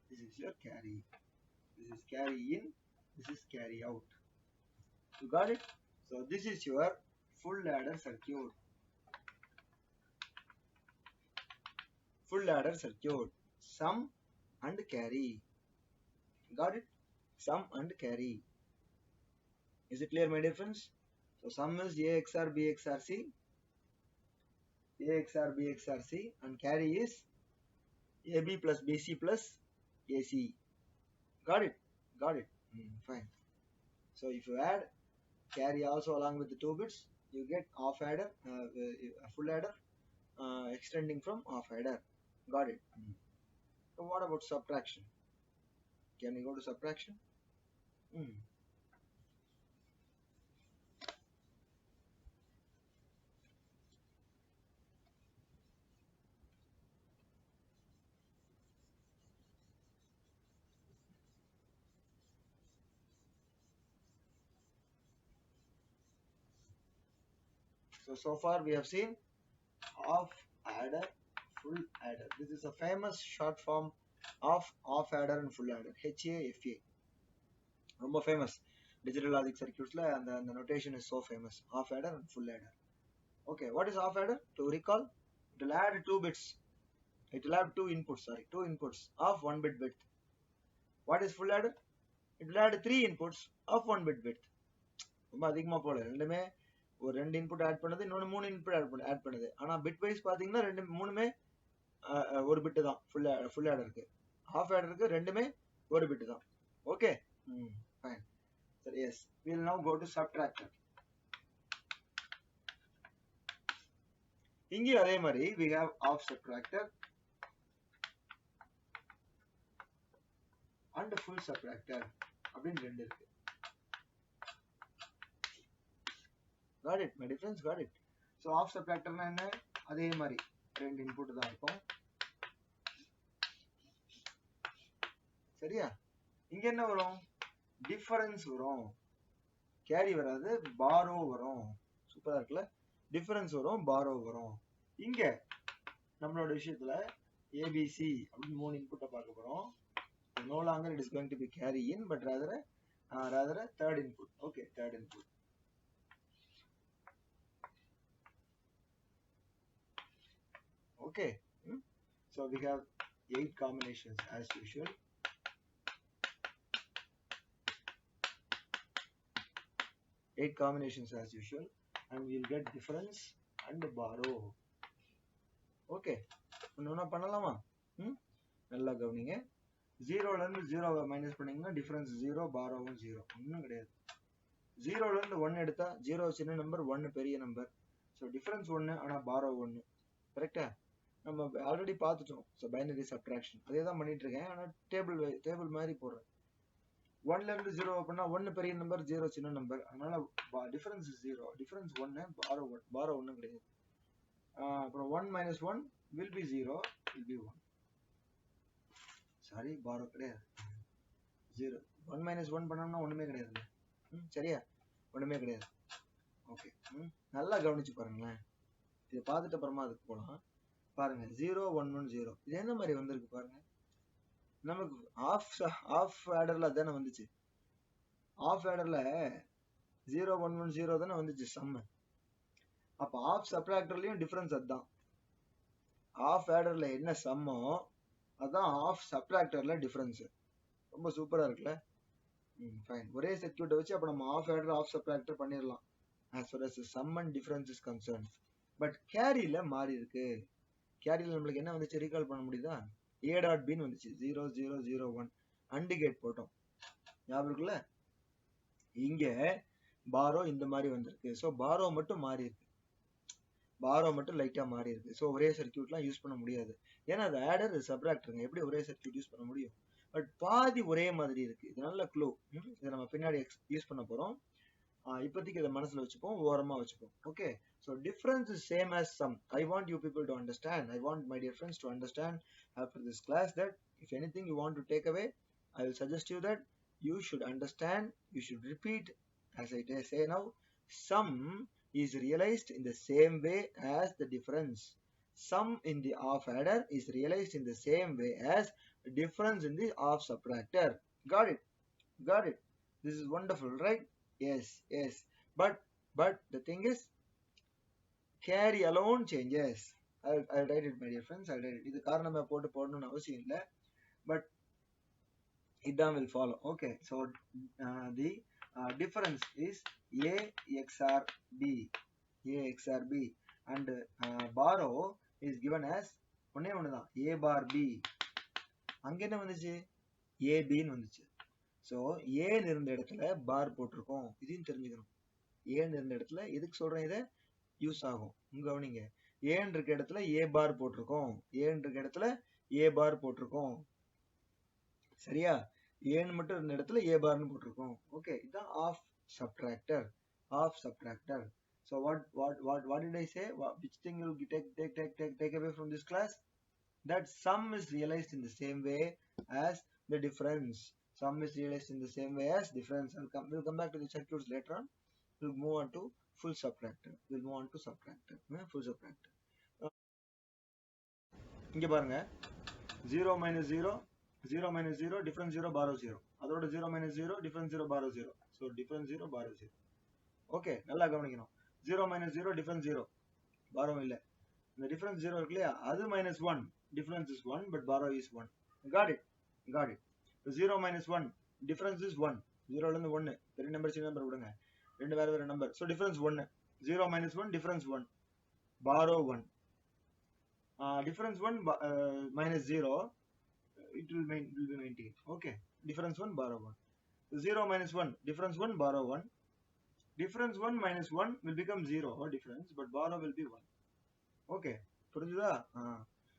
This is your carry. This is carry in. This is carry out. You got it? So this is your full ladder circuit. Full ladder circuit. Sum and carry. Got it? Sum and carry. Is it clear, my dear friends? So sum is A XOR B XOR C. A XOR B XOR C, and carry is AB plus BC plus AC. Got it? Got it. Fine. So if you add carry also along with the 2 bits, you get half adder, full adder, extending from half adder. Got it. So what about subtraction? Can we go to subtraction? So far we have seen half adder, full adder. This is a famous short form of half adder and full adder. HAFA. ரொம்ப famous. Digital logic circuits la and the notation is so famous. Half adder and full adder. Okay, what is half adder? To recall, it will add 2 bits. It will have 2 inputs, sorry, 2 inputs of 1 bit width. What is full adder? It will add 3 inputs of 1 bit width. ரொம்ப அதிகமா போல ரெண்டுமே ஒரு 2 இன்புட் ஆட் பண்ணது இன்னொன்று 3 இன்புட் ஆட் பண்ணுது. ஆனா பிட் வைஸ் பாத்தீங்கன்னா ரெண்டு மூணுமே ஒரு பிட் தான். ஃபுல் ஆடருக்கு ஹாஃப் ஆடருக்கு ரெண்டுமே ஒரு பிட் தான். Okay, fine. சரி, S, we will now go to subtractor. இங்கே அதே மாதிரி we have half subtractor and full subtractor அப்படின்னு ரெண்டு இருக்கு. Got it, my difference? Got it. So half subtractor na enna adhe mari ரெண்டு இன்புட் தான் இருக்கும். சரியா? இங்க என்ன வரும்? டிஃபரன்ஸ் வரும். கேரி வராது, பாரோ வரும். சூப்பரா இருக்குல்ல? டிஃபரன்ஸ் வரும், பாரோ வரும். இங்க நம்மளோட விஷயத்துல ABC அப்படின்னு 3 இன்புட்டை பார்க்க போறோம். No longer it is going to be carry in, but rather a third input. Okay, third input. Okay, so we have 8 combinations as usual. 8 combinations as usual, and we'll get difference and borrow. Okay, இன்னொன்னா பண்ணலாமா? நல்லா கவனிங்க. 0ல இருந்து 0 மைனஸ் பண்ணீங்கன்னா டிஃபரன்ஸ் 0, பாரோவும் 0. ஒன்றும் கிடையாது. 0ல இருந்து 1 எடுத்தா 0 சின்ன நம்பர், 1 பெரிய நம்பர். ஸோ டிஃபரன்ஸ் 1, ஆனால் பாரோ 1. கரெக்டா? நம்ம ஆல்ரெடி பார்த்துட்டோம். ஸோ பைனரி சப்ட்ராக்ஷன் அதே தான் பண்ணிட்டு இருக்கேன், ஆனால் டேபிள் மாதிரி போடுறேன். 1ல இருந்து 0 பண்ணா 1 பெரிய நம்பர், 0 சின்ன நம்பர். அதனால டிஃபரன்ஸ் 0, டிஃபரன்ஸ் 1, பாரோ 1 கிடையாது. அப்புறம் 1 minus 1 will be 0, will be 1. Sorry, borrow கிடையாது, 0. 1 minus 1 பண்ணோம்னா ஒண்ணுமே கிடையாது. சரியா? ஒண்ணுமே கிடையாது. ஓகே, நல்லா கவனிச்சு பாருங்களேன். இதை பார்த்துட்டு அப்புறமா அதுக்கு போலாம். பாருங்க, 0 1 1 0 இது என்ன மாதிரி வந்திருக்கு பாருங்க. நமக்கு ஆஃப் ஆர்டர்ல தானே வந்துச்சு. ஆஃப் ஆர்டர்ல 0 1 1 0 தானே வந்துச்சு சம். அப்ப ஆஃப் சப்ட்ராக்டர்லயும் டிஃபரன்ஸ் அதுதான். ஆஃப் ஆர்டர்ல என்ன சம்மோ அதான் ஆஃப் சப்ட்ராக்டர்ல டிஃபரன்ஸ். ரொம்ப சூப்பரா இருக்குல்ல? ஃபைன். ஒரே சர்க்யூட்டை வச்சு அப்ப நம்ம ஆஃப் ஆர்டர் ஆஃப் சப்ட்ராக்டர் பண்ணிடலாம் as far as sum and difference is concerned. But கேரியில மாறி இருக்கு. கேரியில நம்மளுக்கு என்ன வந்துச்சு ரீகால் பண்ண முடியுதா? A dot B ன்னு வந்துச்சு. 0 0 0 1 அண்ட் கேட் போட்டோம். ஞாபகம் இருக்குல்ல? இங்க பாரோ இந்த மாதிரி வந்திருக்கு. ஸோ பாரோ மட்டும் மாறி இருக்கு. பாரோ மட்டும் லைட்டா மாறி இருக்கு. ஸோ ஒரே சர்க்கியூட்லாம் யூஸ் பண்ண முடியாது. ஏன்னா அது ஆடர் சப்ராக்டருங்க, எப்படி ஒரே சர்க்கியூட் யூஸ் பண்ண முடியும்? பட் பாதி ஒரே மாதிரி இருக்கு. இது நல்ல க்ளூ. இதை நம்ம பின்னாடி யூஸ் பண்ண போறோம். இப்போதைக்கு இதை மனசுல வச்சுப்போம், ஓரமா வச்சுப்போம். Okay, so difference is same as sum. I want you people to understand. I want my dear friends to understand after this class that if anything you want to take away, I will suggest you that you should understand, you should repeat as I say now. Sum is realized in the same way as the difference. Sum in the half adder is realized in the same way as difference in the half subtractor. Got it? Got it? This is wonderful, right? Yes, yes. But the thing is, carry alone changes. I'll write it, my dear friends. I'll write it. இது காரணமா போட்டு போடணும்னு அவசியம் இல்லை, but இதான் will follow. Okay, so the difference is A XR B. A XR B, and borrow is given as ஒன்னே ஒண்ணுதான், A bar B. அங்க என்ன வந்துச்சு? AB ன்னு வந்துச்சு. ஸோ ஏன்னு இருந்த இடத்துல பார் போட்டிருக்கோம், இதையும் தெரிஞ்சுக்கணும். ஏன்னு இருந்த இடத்துல எதுக்கு சொல்றேன், இதை யூஸ் ஆகும். கவனிங்க, ஏன்னு இருக்க இடத்துல ஏ பார் போட்டிருக்கோம், ஏன்னு இருக்க இடத்துல ஏ பார் போட்டிருக்கோம். சரியா? ஏன்னு மட்டும் இருந்த இடத்துல ஏ பார்னு போட்டிருக்கோம். ஓகே, இதுதான் half subtractor. Half subtractor. So what did I say? Which thing you take away from this class? That sum is realized in the same way as the difference. Sum is realized in the same way as difference. We'll come back to the circuits later on. We'll move on to full subtractor. We'll move on to subtractor. Full subtractor. இங்க பாருங்க, 0 minus 0, 0 minus 0, difference 0, borrow 0. அதோட 0 minus 0, difference 0, borrow 0. So difference 0, borrow 0. Okay, நல்லா கவனிக்கணும். 0 minus 0, difference 0, borrow இல்ல. இந்த difference 0 இருக்கு இல்லையா, அது minus 1, difference is 1, but borrow is 1. Got it? Got it. 0 minus 1, difference is 1. 0 ல இருந்து 1, பெரிய நம்பர் சின்ன நம்பர் விடுங்க, ரெண்டு வேற வேற number. So difference 1. 0 minus 1, difference 1, borrow 1. Difference 1 minus 0, it will be 19. Okay, difference 1, borrow 1. 0 minus 1, difference 1, borrow 1. Difference 1 minus 1 will become 0 difference, but borrow will be 1. Okay, புரிஞ்சுதா?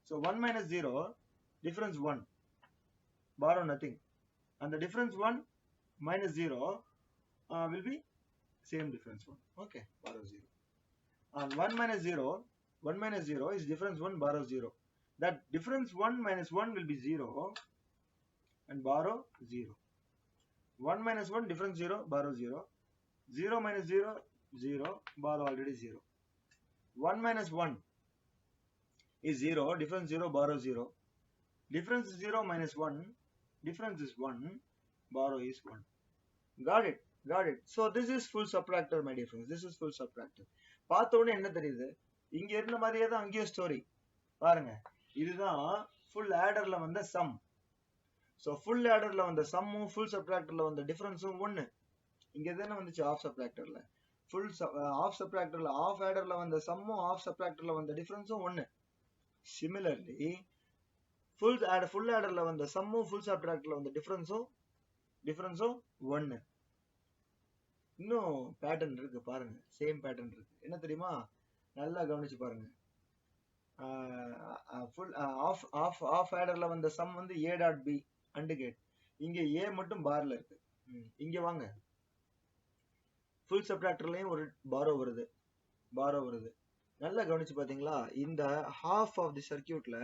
So 1 minus 0, difference 1, borrow nothing, and the difference 1 minus 0 will be same difference 1. Okay, borrow 0. And 1 minus 0 is difference 1, borrow 0. That difference 1 minus 1 will be 0 and borrow 0. 1 minus 1, difference 0, borrow 0. 0 minus 0, 0, borrow already 0. 1 minus 1 is 0, difference 0, borrow 0. Difference 0 minus 1, difference is 1, borrow is 1. Got it? Got it? So this is full subtractor, my dear friends. This is full subtractor. பார்த்த உடனே என்ன தெரியுது? இங்க இருந்த மாதிரியே தான் அங்கேயும் ஸ்டோரி. பாருங்க, இதுதான் full adderல வந்த sum. So full adderல வந்த sumமும் full subtractorல வந்த differenceம் ஒண்ணு. இங்க எதுனா வந்துச்சு ஆஃப் சப்ட்ராக்டர்ல, full ஆஃப் சப்ட்ராக்டர்ல ஆஃப் ஆடர்ல வந்த சம்மும் ஆஃப் சப்ட்ராக்டர்ல வந்த டிஃபரன்ஸும் ஒண்ணு. சிமிலர்லி full adderல வந்த சம்மும் full சப்ட்ராக்டர்ல வந்த டிஃபரன்ஸும் ஒண்ணு. இன்னும் பேட்டர்ன் இருக்கு பாருங்க, சேம் பேட்டர்ன் இருக்கு. என்ன தெரியுமா? நல்லா கவனிச்சு பாருங்க. full ஆஃப் ஆடர்ல வந்த சம் வந்து a dot b and gate. இங்க a மட்டும் பார்ல இருக்கு. இங்க வாங்க, ஃபுல் சப்ட்ராக்டர்லயும் ஒரு பாரோ வருது. நல்லா கவனிச்சு பாத்தீங்களா? இந்த ஹாஃப் ஆஃப் தி சர்க்கியூட்ல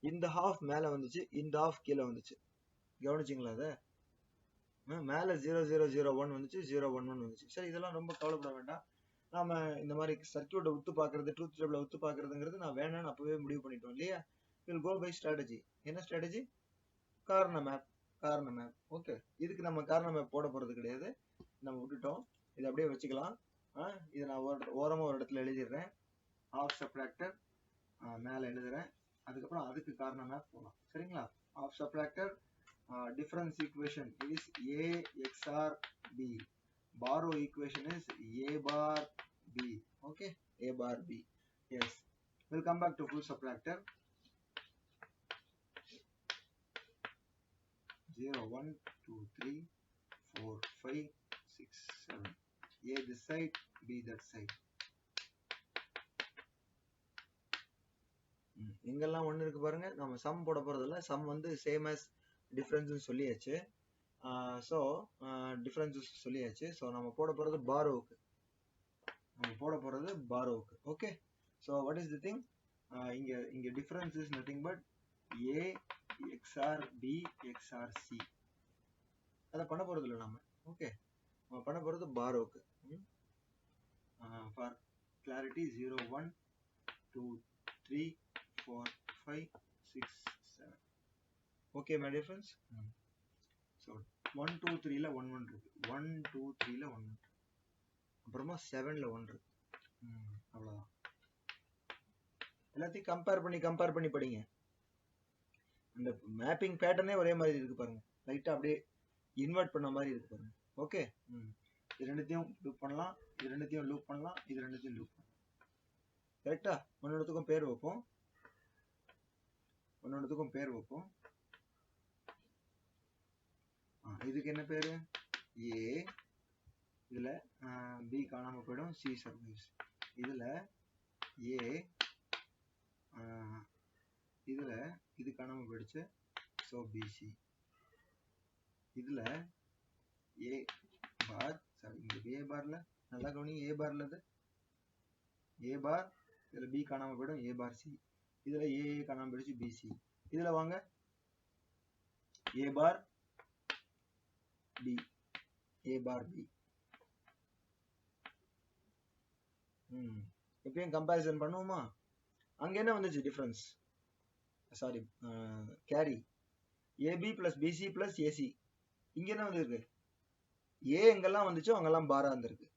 இந்த ஹாஃப் மேல வந்துச்சு, இந்த ஹாஃப் கீழே வந்துச்சு. கவனிச்சிங்களா? அத மேல 0001 வந்துச்சு, 011 வந்துச்சு. சரி, இதெல்லாம் ரொம்ப கவலைப்பட வேண்டாம். நாம இந்த மாதிரி சர்க்கியூட்டை உத்து பாக்குறது, ட்ரூத் டேபிளை உத்து பாக்குறதுங்கிறது நான் வேணான்னு அப்பவே முடிவு பண்ணிட்டோம் இல்லையா? Will go by strategy. என்ன ஸ்ட்ராட்டஜி? Corner map. ஓகே, இதுக்கு நம்ம கார்னர் மேப் போட போறது கிடையாது, நம்ம விட்டுட்டோம். இதை அப்படியே வச்சுக்கலாம். இதை நான் ஓரமா ஒரு இடத்துல எழுதிடுறேன். ஆஃப் சப்ட்ராக்டர் மேல எழுதுறேன், அதுக்கப்புறம் அதுக்கு கார்னர் மேப் போகலாம். சரிங்களா? Half subtractor difference equation is a XOR b. Borrow equation is a bar b. Okay, a bar b. Yes, we'll come back to full subtractor. 0 1 2 3 4 5 6 7. A this side, b that side. இங்கெல்லாம் 1 இருக்கு பாருங்க. நம்ம சம் போட போறது இல்ல. சம் வந்து சேம் as டிஃபரன்ஸ் சொல்லியாச்சு. ஸோ டிஃபரன்சஸ் சொல்லியாச்சு. ஸோ நம்ம போட போறது பாரோவுக்கு. Okay. So what is the thing? இங்க difference is nothing but a XR b XR c. அதை பண்ண போறது இல்லை நாம. ஓகே, நம்ம பண்ண போறது பாரோவுக்கு. For clarity 0 1 2 3 4 5 6 7. Okay my dear friends. So 1 2 3ல 1 1 இருக்கு. 1 2 3ல 1 1, அப்புறமா 7ல 1 இருக்கு. அவ்வளோதான். எல்லாத்தையும் கம்பேர் பண்ணி படிங்க. அந்த மேப்பிங் பேட்டர்னே ஒரே மாதிரி இருக்கு பாருங்க. லைட்டா அப்படியே இன்வெர்ட் பண்ண மாதிரி இருக்கு பாருங்க. ஓகே, இது ரெண்டுத்தையும் லூப் பண்ணலாம், இது ரெண்டுத்தையும் லூப் பண்ணலாம், இது ரெண்டுத்தையும் லூப் பண்ணலாம். கரெக்டா? ஒன்னொன்னுத்துக்கும் பேர் வைப்போம். இதுக்கு என்ன பேரு? ஏ. இதுல பி காணாம போயிடும், சி சர்வீஸ். இதுல ஏ, இதுல இது காணாம போயிடுச்சு, ஸோ பிசி. இதுல ஏ பார், சாரி இங்க ஏ பார்ல நல்லா கவனிங்க. ஏ பார்ல இது ஏ பார், இதுல பி காணாம போயிடும், ஏ பார் சி. இதுல ஏ காணாம போயிடுச்சு, பிசி. இதுல வாங்க A bar B, A bar B. இப்பயும் கம்பேரிசன் பண்ணுவோமா? அங்க என்ன வந்துச்சு difference? Sorry, carry AB plus BC plus AC. இங்க என்ன வந்திருக்கு? ஏ எங்கெல்லாம் வந்துச்சோ அங்கெல்லாம் பாரா வந்திருக்கு.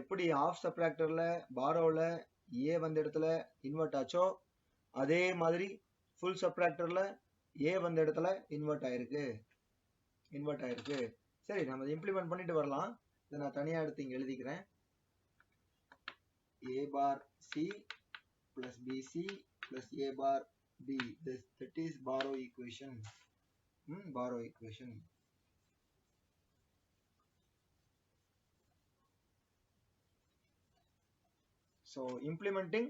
எப்படி ஆஃப் சப்ராக்டர்ல பாரோல ஏ வந்த இடத்துல இன்வெர்ட் ஆச்சோ அதே மாதிரி ஃபுல் சப்ராக்டர்ல ஏ வந்த இடத்துல இன்வெர்ட் ஆயிருக்கு. சரி, நம்ம இம்ப்ளிமெண்ட் பண்ணிட்டு வரலாம். இதை நான் தனியா எடுத்து இங்க எழுதிக்கிறேன். a bar c plus bc plus a bar b. That is Barrow equation. Barrow equation. So implementing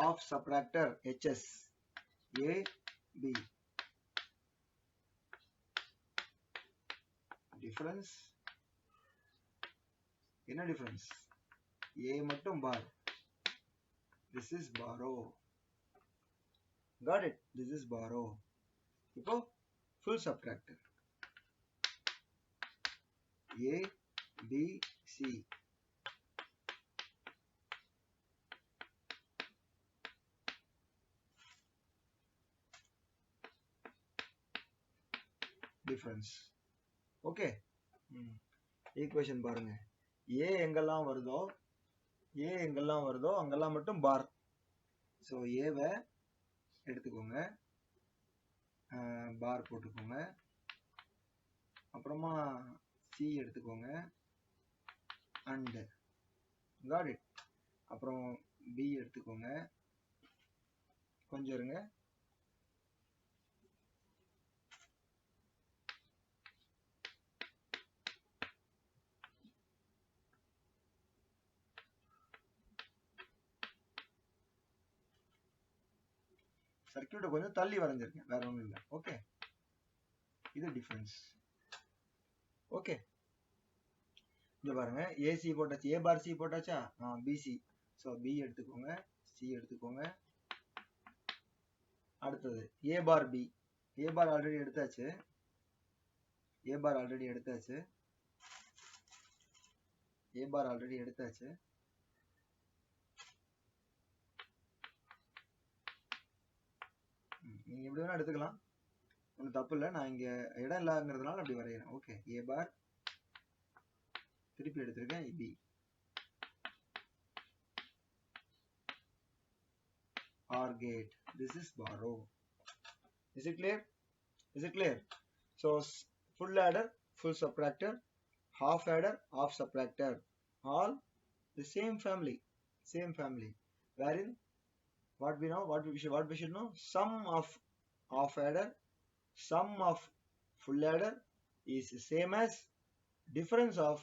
of subtractor HS a b. Difference என்ன difference? a மட்டும் bar. This is Barrow. Got it? This is Barrow. இப்போ full subtractor a b c. Difference. Okay, equation பாருங்க. ஏ எங்கெல்லாம் வருதோ அங்கெல்லாம் மட்டும் பார். ஸோ ஏவை எடுத்துக்கோங்க, பார் போட்டுக்கோங்க. அப்புறமா சி எடுத்துக்கோங்க, அண்ட் காட் இட். அப்புறம் பி எடுத்துக்கோங்க, கொஞ்சம் இருங்க. சர்க்கியூட்டை கொஞ்சம் தள்ளி வரைஞ்சிருக்கேன், வேற ஒன்றும் இல்லை. ஓகே, இது டிஃபரன்ஸ். ஓகே, இங்க பாருங்க, ஏசி போட்டாச்சு, ஏ பார் சி போட்டாச்சா, பிசி. ஸோ பி எடுத்துக்கோங்க, சி எடுத்துக்கோங்க. அடுத்தது ஏ bar B. A bar already எடுத்தாச்சு. நீங்க எப்படி வேணா எடுத்துக்கலாம், ஒன்றும் தப்பு இல்லை. நான் இங்க இடம் இல்லாங்கிறதுனால அப்படி வரைகிறேன். ஓகே, ஏ பார் திருப்பி எடுத்திருக்கேன், B OR gate. This is Barrow. Is it clear? So full adder, full subtractor, half adder, half subtractor, all the same family. Wherein what we should know, sum of half adder, sum of full adder is same as difference of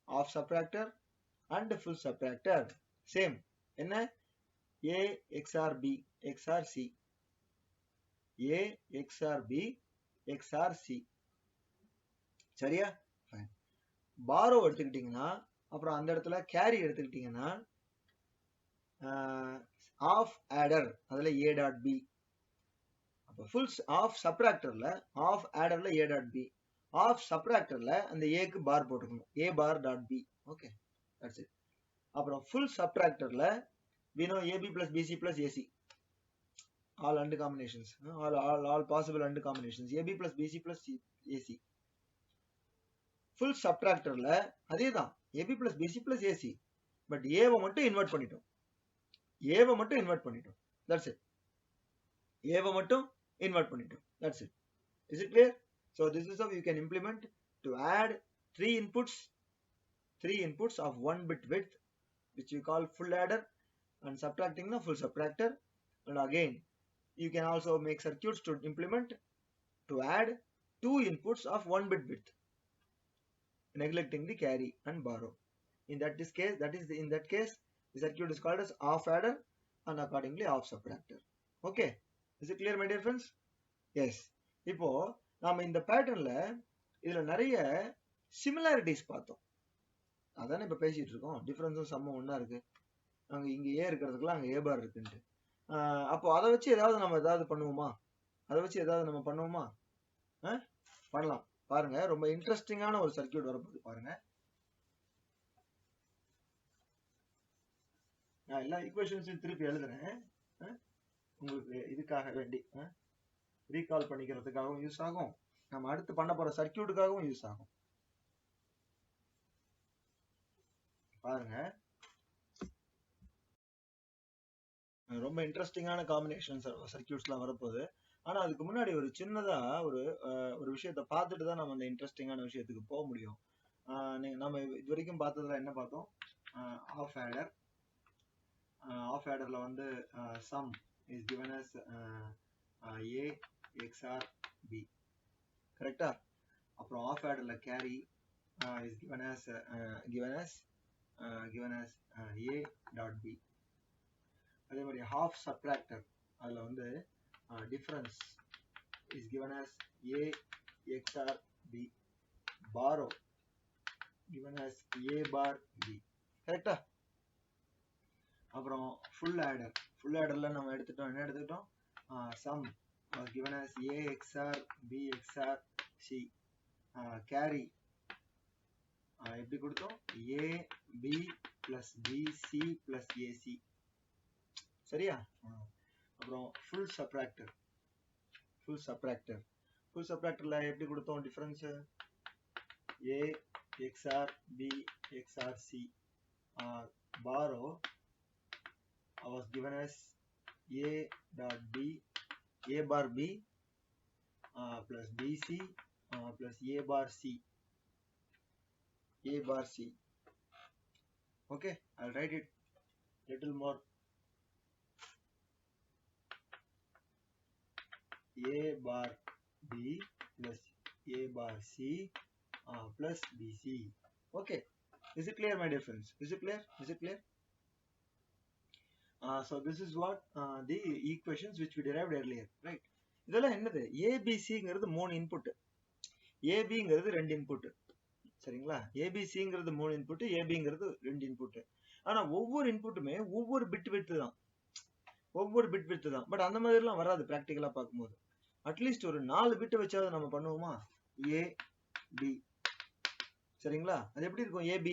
half subtractor and full subtractor. Same. என்ன A XOR B XOR C, A XOR B XOR C. சரியா? ஃபைன். பாரோ எடுத்துக்கிட்டீங்கன்னா அப்புறம் அந்த இடத்துல கேரி எடுத்துக்கிட்டீங்கன்னா ஆஃப் ஆடர் அதுல A டாட் B, அப்போ ஃபுல் ஆஃப் சப்ராக்டர்ல ஆஃப் ஆடர்ல A டாட் B, ஆஃப் சப்ராக்டர்ல அந்த ஏக்கு பார் போட்டுக்கணும் A bar dot B. Okay, that's it. அப்புறம் ஃபுல் சப்ராக்டர்ல we know AB plus BC plus AC, all AND combinations, all possible AND combinations, AB plus BC plus AC. Full சப்ராக்டர்ல அதேதான் AB plus BC plus AC, but ஏவை மட்டும் இன்வெர்ட் பண்ணிட்டோம், ஏவை மட்டும் இன்வெர்ட் பண்ணிட்டோம். That's it. ஏவை மட்டும் இன்வெர்ட் பண்ணிட்டோம். That's it. Is it clear? So this is how you can implement to add three inputs of 1 bit width, which we call full adder, and subtracting the full subtractor. And again, you can also make circuits to implement to add 2 inputs of 1 bit width, neglecting the carry and borrow. In that case, the circuit is called as off adder and accordingly off subtractor. Okay, is it clear, my dear friends? Yes. இப்போ நாம இந்த பேட்டர்ன்ல இதுல நிறைய சிமிலாரிட்டிஸ் பார்த்தோம், அதானே இப்ப பேசிட்டு இருக்கோம். டிஃபரன்ஸும் சம்மம் ஒண்ணா இருக்கு, அங்க இங்க ஏ இருக்கிறதுக்குலாம் அங்க ஏ பார் இருக்குன்ட்டு. அப்போ அதை வச்சு ஏதாவது நம்ம ஏதாவது பண்ணுவோமா? அதை வச்சு ஏதாவது நம்ம பண்ணுவோமா? பண்ணலாம். பாருங்க, ரொம்ப இன்ட்ரெஸ்டிங்கான ஒரு சர்க்கியூட் வரப்போகுது பாருங்க. நான் எல்லா ஈக்குவேஷன்ஸையும் திருப்பி எழுதுறேன், உங்களுக்கு இதுக்காக வேண்டி ரீகால் பண்ணிக்கிறதுக்காகவும் யூஸ் ஆகும், நம்ம அடுத்து பண்ண போற சர்க்கியூட்டுக்காகவும் யூஸ் ஆகும். பாருங்க, ரொம்ப இன்ட்ரெஸ்டிங்கான காம்பினேஷன் சர்க்கியூட்ஸ்லாம் வரப்போகுது. ஆனா அதுக்கு முன்னாடி ஒரு சின்னதா ஒரு விஷயத்த பார்த்துட்டு தான் நம்ம அந்த இன்ட்ரெஸ்டிங்கான விஷயத்துக்கு போக முடியும். நம்ம இது வரைக்கும் பார்த்ததுல என்ன பார்த்தோம்? Of adder. ஆஃப் ஆடர்ல வந்து sum is given as A XOR B, கரெக்டா? அப்புறம் ஆஃப் ஆடர்ல carry is given as A dot B. அதே மாதிரி half subtractor அதுல வந்து difference is given as A XOR B, borrow given as A bar B, கரெக்டா? அப்புறம் ஃபுல் ஆடர்ல நம்ம எடுத்துட்டோம், என்ன எடுத்துக்கிட்டோம்? sum was given as A XOR B XOR C, carry எப்படி கொடுத்தோம்? A B plus B C plus AC, சரியா? அப்புறம் ஃபுல் சப்ராக்டர்ல எப்படி கொடுத்தோம் difference? A XOR B XOR C, borrow was given as A dot B A bar B plus BC plus A bar C. Okay, I'll write it little more. A bar B plus A bar C plus BC. Okay, is it clear, my dear friends? Is it clear? So this is what the equations which we derived earlier, right? இதெல்லாம் என்னது? ABCங்கிறது 3 இன்புட், ABங்கிறது 2 இன்புட், சரிங்களா? ABCங்கிறது 3 இன்புட், ABங்கிறது 2 இன்புட். ஆனா ஒவ்வொரு இன்புட்டுமே ஒவ்வொரு பிட் விட்த் தான், பட் அந்த மாதிரி எல்லாம் வராது பிராக்டிகலா பார்க்கும்போது. அட்லீஸ்ட் ஒரு 4 பிட் வச்சாவது நம்ம பண்ணுவோமா? A B, சரிங்களா? அது எப்படி இருக்கும்? AB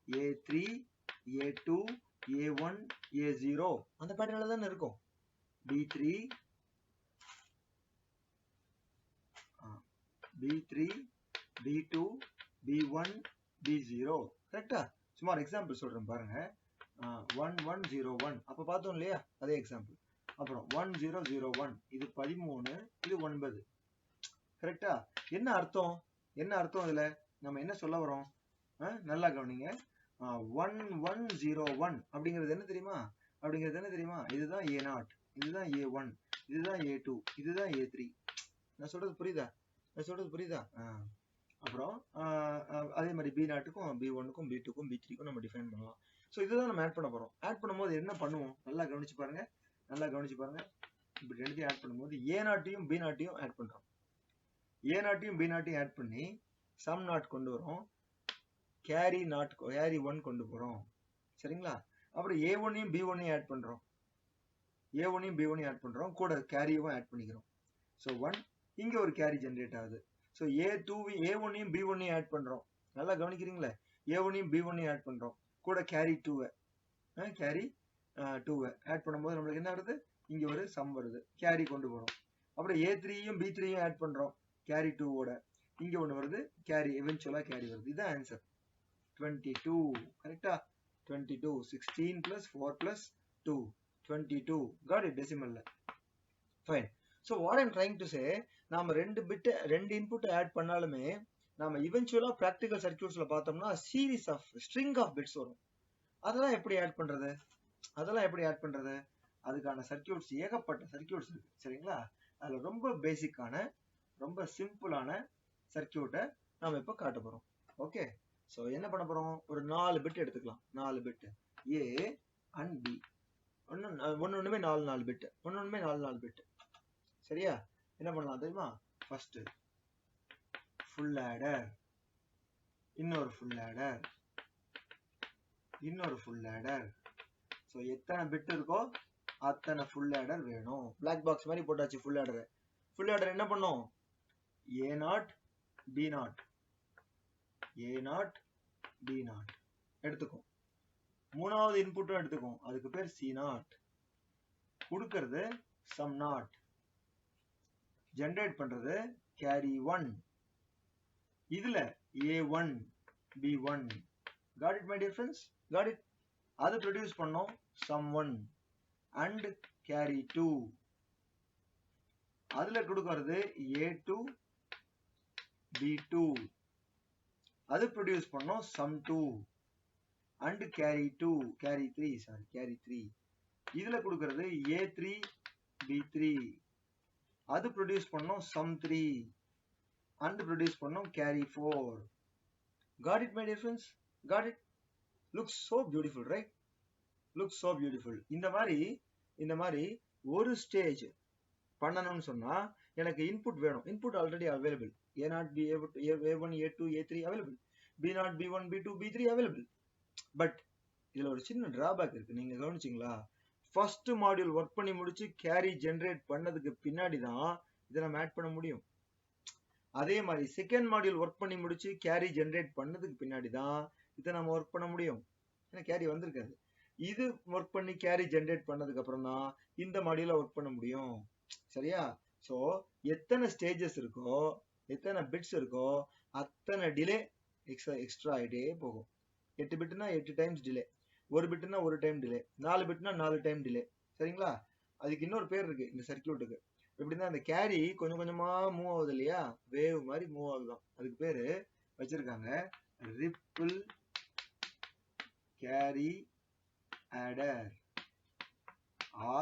A3 A2 A1 A0 அந்த பேட்டர்ன்ல தானே இருக்கும். B3 B2 B1 B0, கரெக்டா? சும்மா ஒரு எக்ஸாம்பிள் சொல்றேன் பாருங்க. 1101 அப்ப பார்த்தோம் இல்லையா, அதே எக்ஸாம்பிள். அப்புறம் 1001 இது 13 இது 9, கரெக்டா? என்ன அர்த்தம் இதுல நம்ம என்ன சொல்ல வரோம்? நல்லா கவனிங்க. 1101 அப்படிங்கிறது என்ன தெரியுமா? இதுதான் A0, இதுதான் A1, இதுதான் A2, இதுதான் A3. நான் சொல்றது புரியுதா? அப்புறம் அதே மாதிரி B0க்கும் B1க்கும் B2க்கும் B3க்கும் நம்ம டிஃபைன் பண்ணலாம். ஸோ இதுதான் நம்ம ஆட் பண்ண போறோம். ஆட் பண்ணும்போது என்ன பண்ணுவோம், நல்லா கவனிச்சு பாருங்க. இப்படி ரெண்டுத்தையும் ஆட் பண்ணும்போது A0யும் B0யும் ஆட் பண்றோம். A0யும் B0யும் ஆட் பண்ணி சம் நாட் கொண்டு வரோம், கேரி 1 கொண்டு போறோம். சரிங்களா? அப்புறம் A1யும் B1யும் ஆட் பண்றோம், கூட கேரியும் ஆட் பண்ணிக்கிறோம். ஸோ 1 இங்க ஒரு கேரி ஜென்ரேட் ஆகுது. ஸோ A1யும் B1யும் ஆட் பண்றோம். நல்லா கவனிக்கிறீங்களா? A1யும் B1யும் ஆட் பண்றோம், கூட கேரி 2 ஆட் பண்ணும்போது நம்மளுக்கு என்ன வருது, இங்க ஒரு சம் வருது, கேரி கொண்டு போறோம். அப்புறம் A3யும் B3யும் ஆட் பண்றோம் கேரி 2 ஓட, இங்க ஒண்ணு வருது, கேரி எவென்ச்சுவலா கேரி வருது. இதுதான் ஆன்சர் 22. கரெக்டா? 22 16 plus 4 plus 2 22. Got it? Decimal. Fine. So what I'm trying to say, நாம ரெண்டு இன்புட் ஆட் பண்ணாலுமே நாம இவென்ச்சுவலா பிராக்டிகல் சர்க்யூட்ஸ்ல பார்த்தோம்னா series of string of bits வரும். அதெல்லாம் எப்படி ஆட் பண்றது? அதுக்கான சர்க்யூட்ஸ், ஏகப்பட்ட சர்க்யூட்ஸ் இருக்கு. சரிங்களா? அதுல ரொம்ப பேசிக்கான, ரொம்ப சிம்பிளான சர்க்யூட்டை நாம இப்ப காட்ட போறோம். ஓகே, ஸோ என்ன பண்ண போறோம், ஒரு 4 பிட் எடுத்துக்கலாம். 4 பிட் A and B, ஒண்ணுமே 4 பிட், ஒண்ணுமே 4 பிட். சரியா? என்ன பண்ணலாம் தெரியுமா? ஃபர்ஸ்ட் ஃபுல் ஆடர், இன்னொரு ஃபுல் ஆடர். ஸோ எத்தனை பிட் இருக்கோ அத்தனை ஃபுல் ஆடர் வேணும். பிளாக் பாக்ஸ் மாதிரி போட்டாச்சு ஃபுல் ஆடர். என்ன பண்ணும், A0 B0 எடுத்துக்கும். மூணாவது இன்புட்டும் எடுத்துக்கும், அதுக்கு பேர் C0. கொடுக்கிறது சம் நாட், ஜெனரேட் பண்றது கேரி 1. இதுல A1 B1. Got it my dear friends? Got it? அது ப்ரொடியூஸ் பண்ணோம் sum 1 and carry 2. அதுல கொடுக்கிறது A2 B2. அது ப்ரொடியூஸ் பண்ணோம் sum 2 and carry 3. இதுல கொடுக்கிறது A3 B3. அது ப்ரொடியூஸ் பண்ணோம் sum 3 and ப்ரொடியூஸ் பண்ணோம் carry 4. Got it my dear friends? Got it? Looks so beautiful, right? Looks so beautiful. இந்த மாதிரி ஒரு ஸ்டேஜ் பண்ணணும்னு சொன்னா எனக்கு இன்புட் வேணும். Input already available, A0 A1 A2 A3 available, B0 B1 B2 B3 available. But இதுல ஒரு சின்ன டிராபேக் இருக்கு, நீங்க கவனிச்சிங்களா? ஃபர்ஸ்ட் மாடியூல் ஒர்க் பண்ணி முடிச்சு கேரி ஜெனரேட் பண்ணதுக்கு பின்னாடி தான் இதை நம்ம ஆட் பண்ண முடியும். அதே மாதிரி செகண்ட் மாடியூல் ஒர்க் பண்ணி முடிச்சு கேரி ஜெனரேட் பண்ணதுக்கு பின்னாடி தான் இதை நம்ம ஒர்க் பண்ண முடியும். ஏன்னா கேரி வந்திருக்காது. இது ஒர்க் பண்ணி கேரி ஜெனரேட் பண்ணதுக்கு அப்புறம் தான் இந்த மாடியூல ஒர்க் பண்ண முடியும். சரியா? ஸோ எத்தனை ஸ்டேஜஸ் இருக்கோ, எத்தனை பிட்ஸ் இருக்கோ அத்தனை டிலே எக்ஸ்ட்ரா ஆகிட்டே போகும். 8 பிட்னா 8 times delay, 1 பிட்னா 1 time delay, 4 பிட்னா 4 time delay. சரிங்களா? அதுக்கு இன்னொரு பேர் இருக்கு இந்த சர்க்கியூட்டுக்கு. எப்படின்னா அந்த கேரி கொஞ்சம் கொஞ்சமா மூவ் ஆகுது இல்லையா, வேவ் மாதிரி மூவ் ஆகுதான். அதுக்கு பேரு வச்சிருக்காங்க ரிப்பிள் கேரி ஆடர்,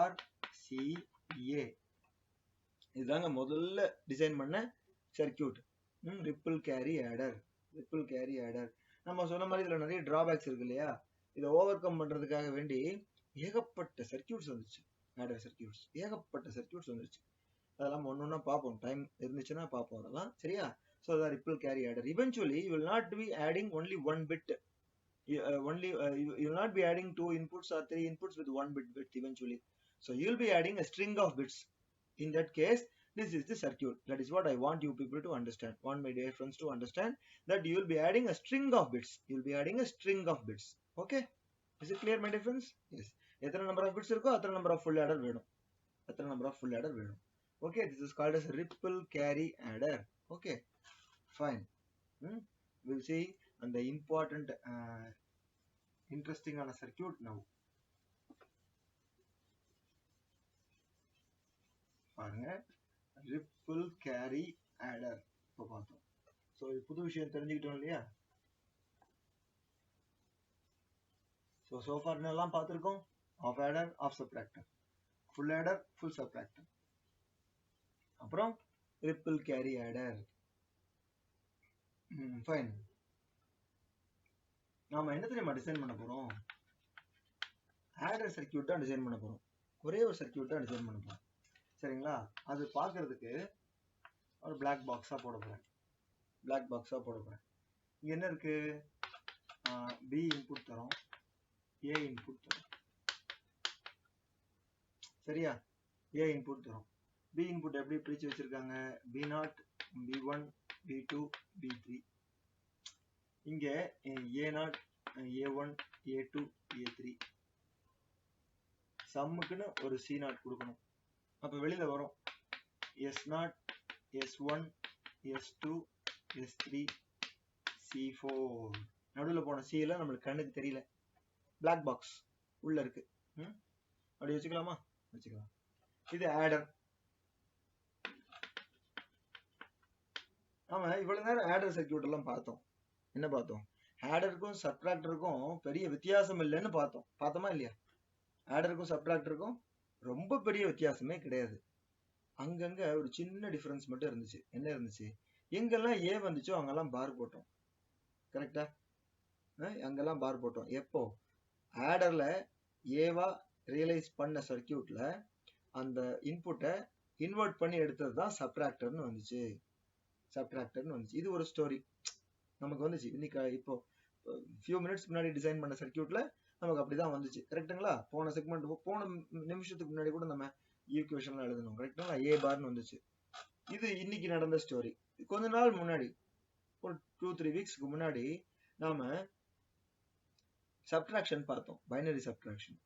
RCA. இதுதாங்க முதல்ல டிசைன் பண்ண சர்க்கியூட், ரிப்பிள் கேரி ஆடர். நம்ம சொன்ன மாதிரி இதுல நிறைய டிராபேக்ஸ் இருக்கு இல்லையா, இதை ஓவர் கம் பண்றதுக்காக வேண்டி ஏகப்பட்ட சர்க்கியூட்ஸ் வந்துச்சு, ஆடர் சர்க்கியூட்ஸ், ஏகப்பட்ட சர்க்கியூட்ஸ் வந்துருச்சு. அதெல்லாம் ஒன்னொன்னா பார்ப்போம், டைம் இருந்துச்சுன்னா பார்ப்போம் அதெல்லாம். சரியா? ஸோ அதான் ripple carry order. Eventually you will not be adding only one bit. You will not be adding 2 inputs or 3 inputs with 1 bit eventually. So you will be adding a string of bits. In that case, this is the circuit. That is what I want you people to understand. Want my dear friends to understand that you will be adding a string of bits. Okay? Is it clear my dear friends? Yes. எத்தனை number of bits இருக்கோ அத்தனை number of full adder வேணும். Okay, this is called as ripple carry adder. Okay, fine. We'll see and the important interesting on a circuit now. பாருங்க, ரிப்பிள் கேரி ஆடர் இப்போ பார்த்தோம். ஸோ புது விஷயம் தெரிஞ்சுக்கிட்டோம் இல்லையா? ஸோ சோஃபார் என்னெல்லாம் பார்த்துருக்கோம்? Half adder, half subtractor, full adder, full subtractor, அப்புறம் ரிப்பிள் கேரி ஆடர். ஃபைன். நாம என்ன தெரியுமா டிசைன் பண்ண போறோம்? ஆடர் சர்க்கியூட் தான் டிசைன் பண்ண போறோம். ஒரே ஒரு சர்க்கியூட் தான் டிசைன் பண்ண போறோம். சரிங்களா? அது பார்க்கறதுக்கு ஒரு பிளாக் பாக்ஸா போட போறேன். பிளாக் பாக்ஸா போட போறேன். இங்க என்ன இருக்கு? பி இன்புட் தரோம், ஏ இன்புட் தரோம். சரியா? ஏ இன்புட் தரோம். பி இன்புட் எப்படி பிரிச்சு வச்சிருக்காங்க? B0, B1, B2, B3. இங்க A0, A1, A2, A3. சம்முக்குன்னு ஒரு C0 கொடுக்கணும். அப்ப வெளியில வரும் S0, S1, S2, S3, C4. நடுவில் போன C எல்லாம் நம்மளுக்கு கண்ணுக்கு தெரியல, பிளாக் பாக்ஸ் உள்ள இருக்கு. அப்படி வச்சுக்கலாமா? வச்சுக்கலாம். இது ஆடர். ஆமா, இவ்வளவு நேரம் ஆடர் சர்க்கியூட் எல்லாம் பார்த்தோம். என்ன பார்த்தோம்? ஆடருக்கும் சப்ட்ராக்டருக்கும் பெரிய வித்தியாசம் இல்லைன்னு பார்த்தோம். பார்த்தோமா இல்லையா? ஆடருக்கும் சப்ட்ராக்டருக்கும் ரொம்ப பெரிய வித்தியாசமே கிடையாது. அங்கங்க ஒரு சின்ன டிஃபரன்ஸ் மட்டும் இருந்துச்சு. என்ன இருந்துச்சு? எங்கெல்லாம் ஏ வந்துச்சோ அங்கெல்லாம் பார் போட்டோம். கரெக்டா? அங்கெல்லாம் பார் போட்டோம். எப்போ? ஆடர்ல ஏவா ரியலைஸ் பண்ண சர்க்கியூட்ல அந்த இன்புட்டை இன்வெர்ட் பண்ணி எடுத்தது தான் சப்ட்ராக்டர்னு வந்துச்சு. சப்ட்ராக்டர்னு வந்துச்சு. இது ஒரு ஸ்டோரி நமக்கு வந்துச்சு. இன்னைக்கு இப்போ ஃபியூ மினிட்ஸ் முன்னாடி டிசைன் பண்ண சர்க்கியூட்ல நமக்கு அப்படிதான் வந்துச்சு. கரெக்டுங்களா? போன செக்மெண்ட் போன நிமிஷத்துக்கு முன்னாடி கூட நம்ம ஈக்குவேஷன்லாம் எழுதணும். கரெக்டுங்களா? ஏ பார்னு வந்துச்சு. இது இன்னைக்கு நடந்த ஸ்டோரி. கொஞ்ச நாள் முன்னாடி, ஒரு 2-3 வீக்ஸ்க்கு முன்னாடி நாம சப்ட்ராக்ஷன் பார்த்தோம். Binary subtraction.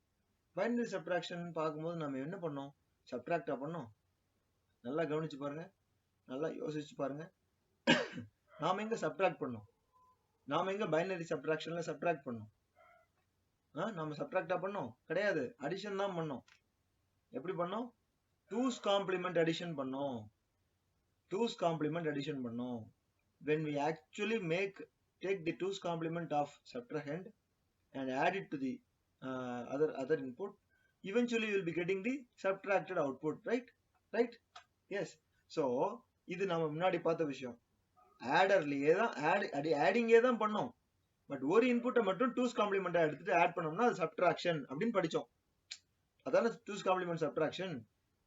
பைனரி சப்ட்ராக்ஷன் பார்க்கும்போது நம்ம என்ன பண்ணோம்? சப்ட்ராக்டா பண்ணோம். நல்லா கவனிச்சு பாருங்க, நல்லா யோசிச்சு பாருங்க. நாம எங்க சப்ட்ராக்ட் பண்ணோம்? நாம எங்க பைனரி சப்ட்ராக்ஷன்ல சப்ட்ராக்ட் பண்ணோம்? நாம சப்ட்ராக்டா பண்ணோம்? கிடையாது, அடிஷன் தான் பண்ணோம். எப்படி பண்ணோம்? 2's complement addition பண்ணோம். 2's complement addition பண்ணோம். When we actually take the 2's complement of subtrahend and add it to the other input, eventually you will be getting the subtracted output, right? Yes. So இது நம்ம முன்னாடி பார்த்த விஷயம். ஆடர்லயே தான் ஆடிங்கே தான் பண்ணோம். பட் ஒரு இன்புட்டை மட்டும் 2's complement எடுத்துட்டு ஆட் பண்ணோம்னா அது சப்ட்ராக்ஷன் அப்படின்னு படிச்சோம். அதான 2's complement subtraction.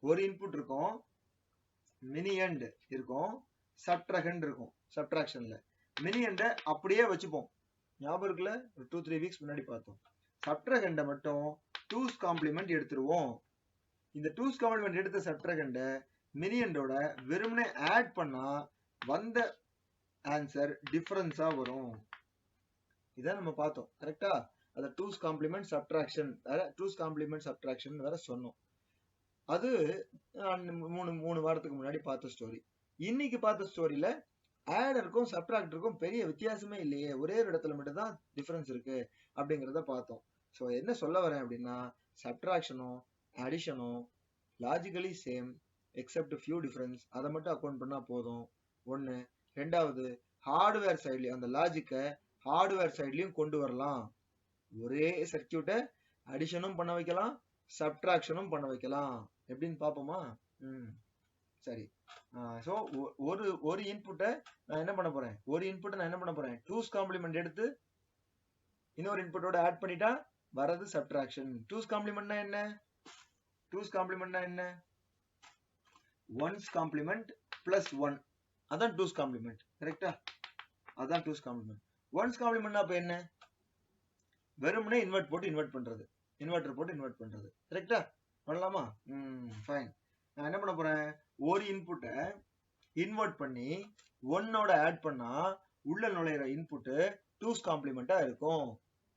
ஒரு இன்புட் இருக்கும், மினி எண்ட் இருக்கும், சப்ட்ராகண்ட் இருக்கும். சப்ட்ராக்ஷன்ல மினி எண்டை அப்படியே வச்சுப்போம். ஞாபகம் இருக்குல்ல? ஒரு 2-3 வீக்ஸ் முன்னாடி பார்த்தோம். சப்ட்ராகண்டை மட்டும் 2's complement எடுத்துருவோம். இந்த 2's complement எடுத்த சப்ட்ராகண்டை மினி எண்டோட வெறுமனே ஆட் பண்ணா வந்த ஆன்சர் டிஃபரன்ஸா வரும். இதான் நம்ம பார்த்தோம். கரெக்டா? அத 2's complement subtraction வேற, 2's complement subtraction வேற சொன்னோம். அது 3 வாரத்துக்கு முன்னாடி பார்த்த ஸ்டோரி. இன்னைக்கு பார்த்த ஸ்டோரியில ஆடருக்கும் சப்ட்ராக்டருக்கும் பெரிய வித்தியாசமே இல்லையே, ஒரே ஒரு இடத்துல மட்டும் தான் டிஃபரன்ஸ் இருக்கு அப்படிங்கிறத பார்த்தோம். ஸோ என்ன சொல்ல வரேன் அப்படின்னா, சப்ட்ராக்ஷனும் அடிஷனும் logically same except few difference. அதை மட்டும் அக்கௌண்ட் பண்ணா போதும். ஒன்று. ரெண்டாவது, ஹார்ட்வேர் சைட்லயும் அந்த லாஜிக்கை ஹார்ட்வேர் சைட்லயும் கொண்டு வரலாம். ஒரே சர்க்கியூட்டை அடிஷனும் பண்ண வைக்கலாம், சப்ட்ராக்ஷனும் பண்ண வைக்கலாம். எப்படின்னு பார்ப்போமா? சரி. ஸோ ஒரு இன்புட்டை நான் என்ன பண்ண போறேன்? ஒரு இன்புட்டை நான் என்ன பண்ண போறேன்? 2's complement எடுத்து இன்னொரு இன்புட்டோட ஆட் பண்ணிட்டா வரது சப்ட்ராக்ஷன். 2's complementனா என்ன? 2's complementனா என்ன? 1's complement plus 1. அதான் 2's complement. கரெக்டா? அதான் 2's complement. 1's complementனா அப்ப என்ன? வெறுமனே இன்வெர்ட் போட்டு இன்வெர்ட் பண்றது. இன்வெர்டர் போட்டு இன்வெர்ட் பண்றது. கரெக்டா? பண்ணலாமா? ஃபைன். நான் என்ன பண்ண போறேன்? ஒரு இன்புட்டை இன்வெர்ட் பண்ணி 1ஓட ஆட் பண்ணா உள்ள நுழையிற இன்புட் 2's complementா இருக்கும்.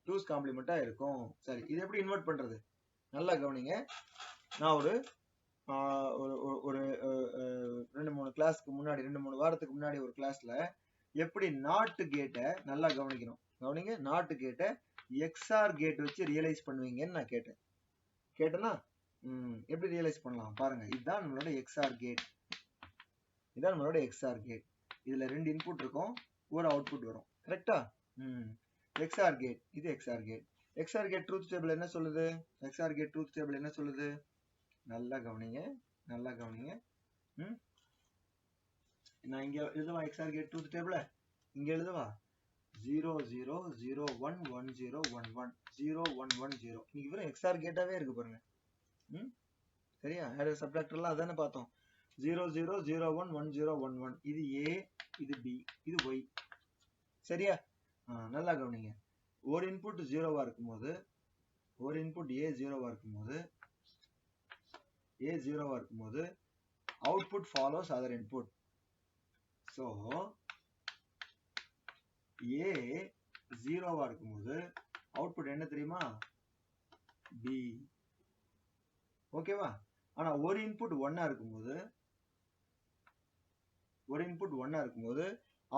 2's complementா இருக்கும். சரி, இது எப்படி இன்வெர்ட் பண்றது? நல்லா கவனிங்க. நான் ஒரு 2-3 கிளாஸ்க்கு முன்னாடி, 2-3 வாரத்துக்கு முன்னாடி ஒரு கிளாஸ்ல எப்படி நாட் கேட்டை நல்லா கவனிக்கணும். கவனிங்க. நாட் கேட்டை எக்ஸ்ஆர் கேட் வச்சு ரியலைஸ் பண்ணுவீங்கன்னு நான் கேட்டேன். கேட்டேன்னா எப்படி ரியலைஸ் பண்ணலாம் பாருங்க. இதுதான் நம்மளோட எக்ஸ்ஆர் கேட். இதான் நம்மளோட எக்ஸ்ஆர் கேட். இதுல 2 இன்புட் இருக்கும், ஒரு அவுட்புட் வரும். கரெக்டா? XOR gate. இது XOR gate. XOR gate truth table என்ன சொல்லுது? எக்ஸ்ஆர் கேட் ட்ரூத் டேபிள் என்ன சொல்லுது? நல்லா கவனிங்க, நல்லா கவனிங்க. நான் இங்க எழுதுவா எக்ஸ்ஆர் கேட் ட்ரூத் டேபிள? இங்க எழுதுவா? 0 0 0 1 1 0 1 1 0 1 1 0. இன்னைக்கு வெறும் எக்ஸ்ஆர் கேட்டாவே இருக்கு பாருங்க. சரியா? ஆடர் சப்ட்ராக்டர்லாம் அதானே பார்த்தோம். 0 0 0 1 1 0 1 1. இது A, இது B, இது Y. சரியா? நல்லா கவனிங்க. ஒரு இன்புட் 0வா இருக்கும்போது, ஒரு இன்புட் A 0வா இருக்கும்போது, A 0வா இருக்கும்போது output follows other input. So A 0வா இருக்கும்போது அவுட்புட் என்ன தெரியுமா? B. ஓகேவா? ஆனா ஒரு இன்புட் 1ஆ இருக்கும்போது,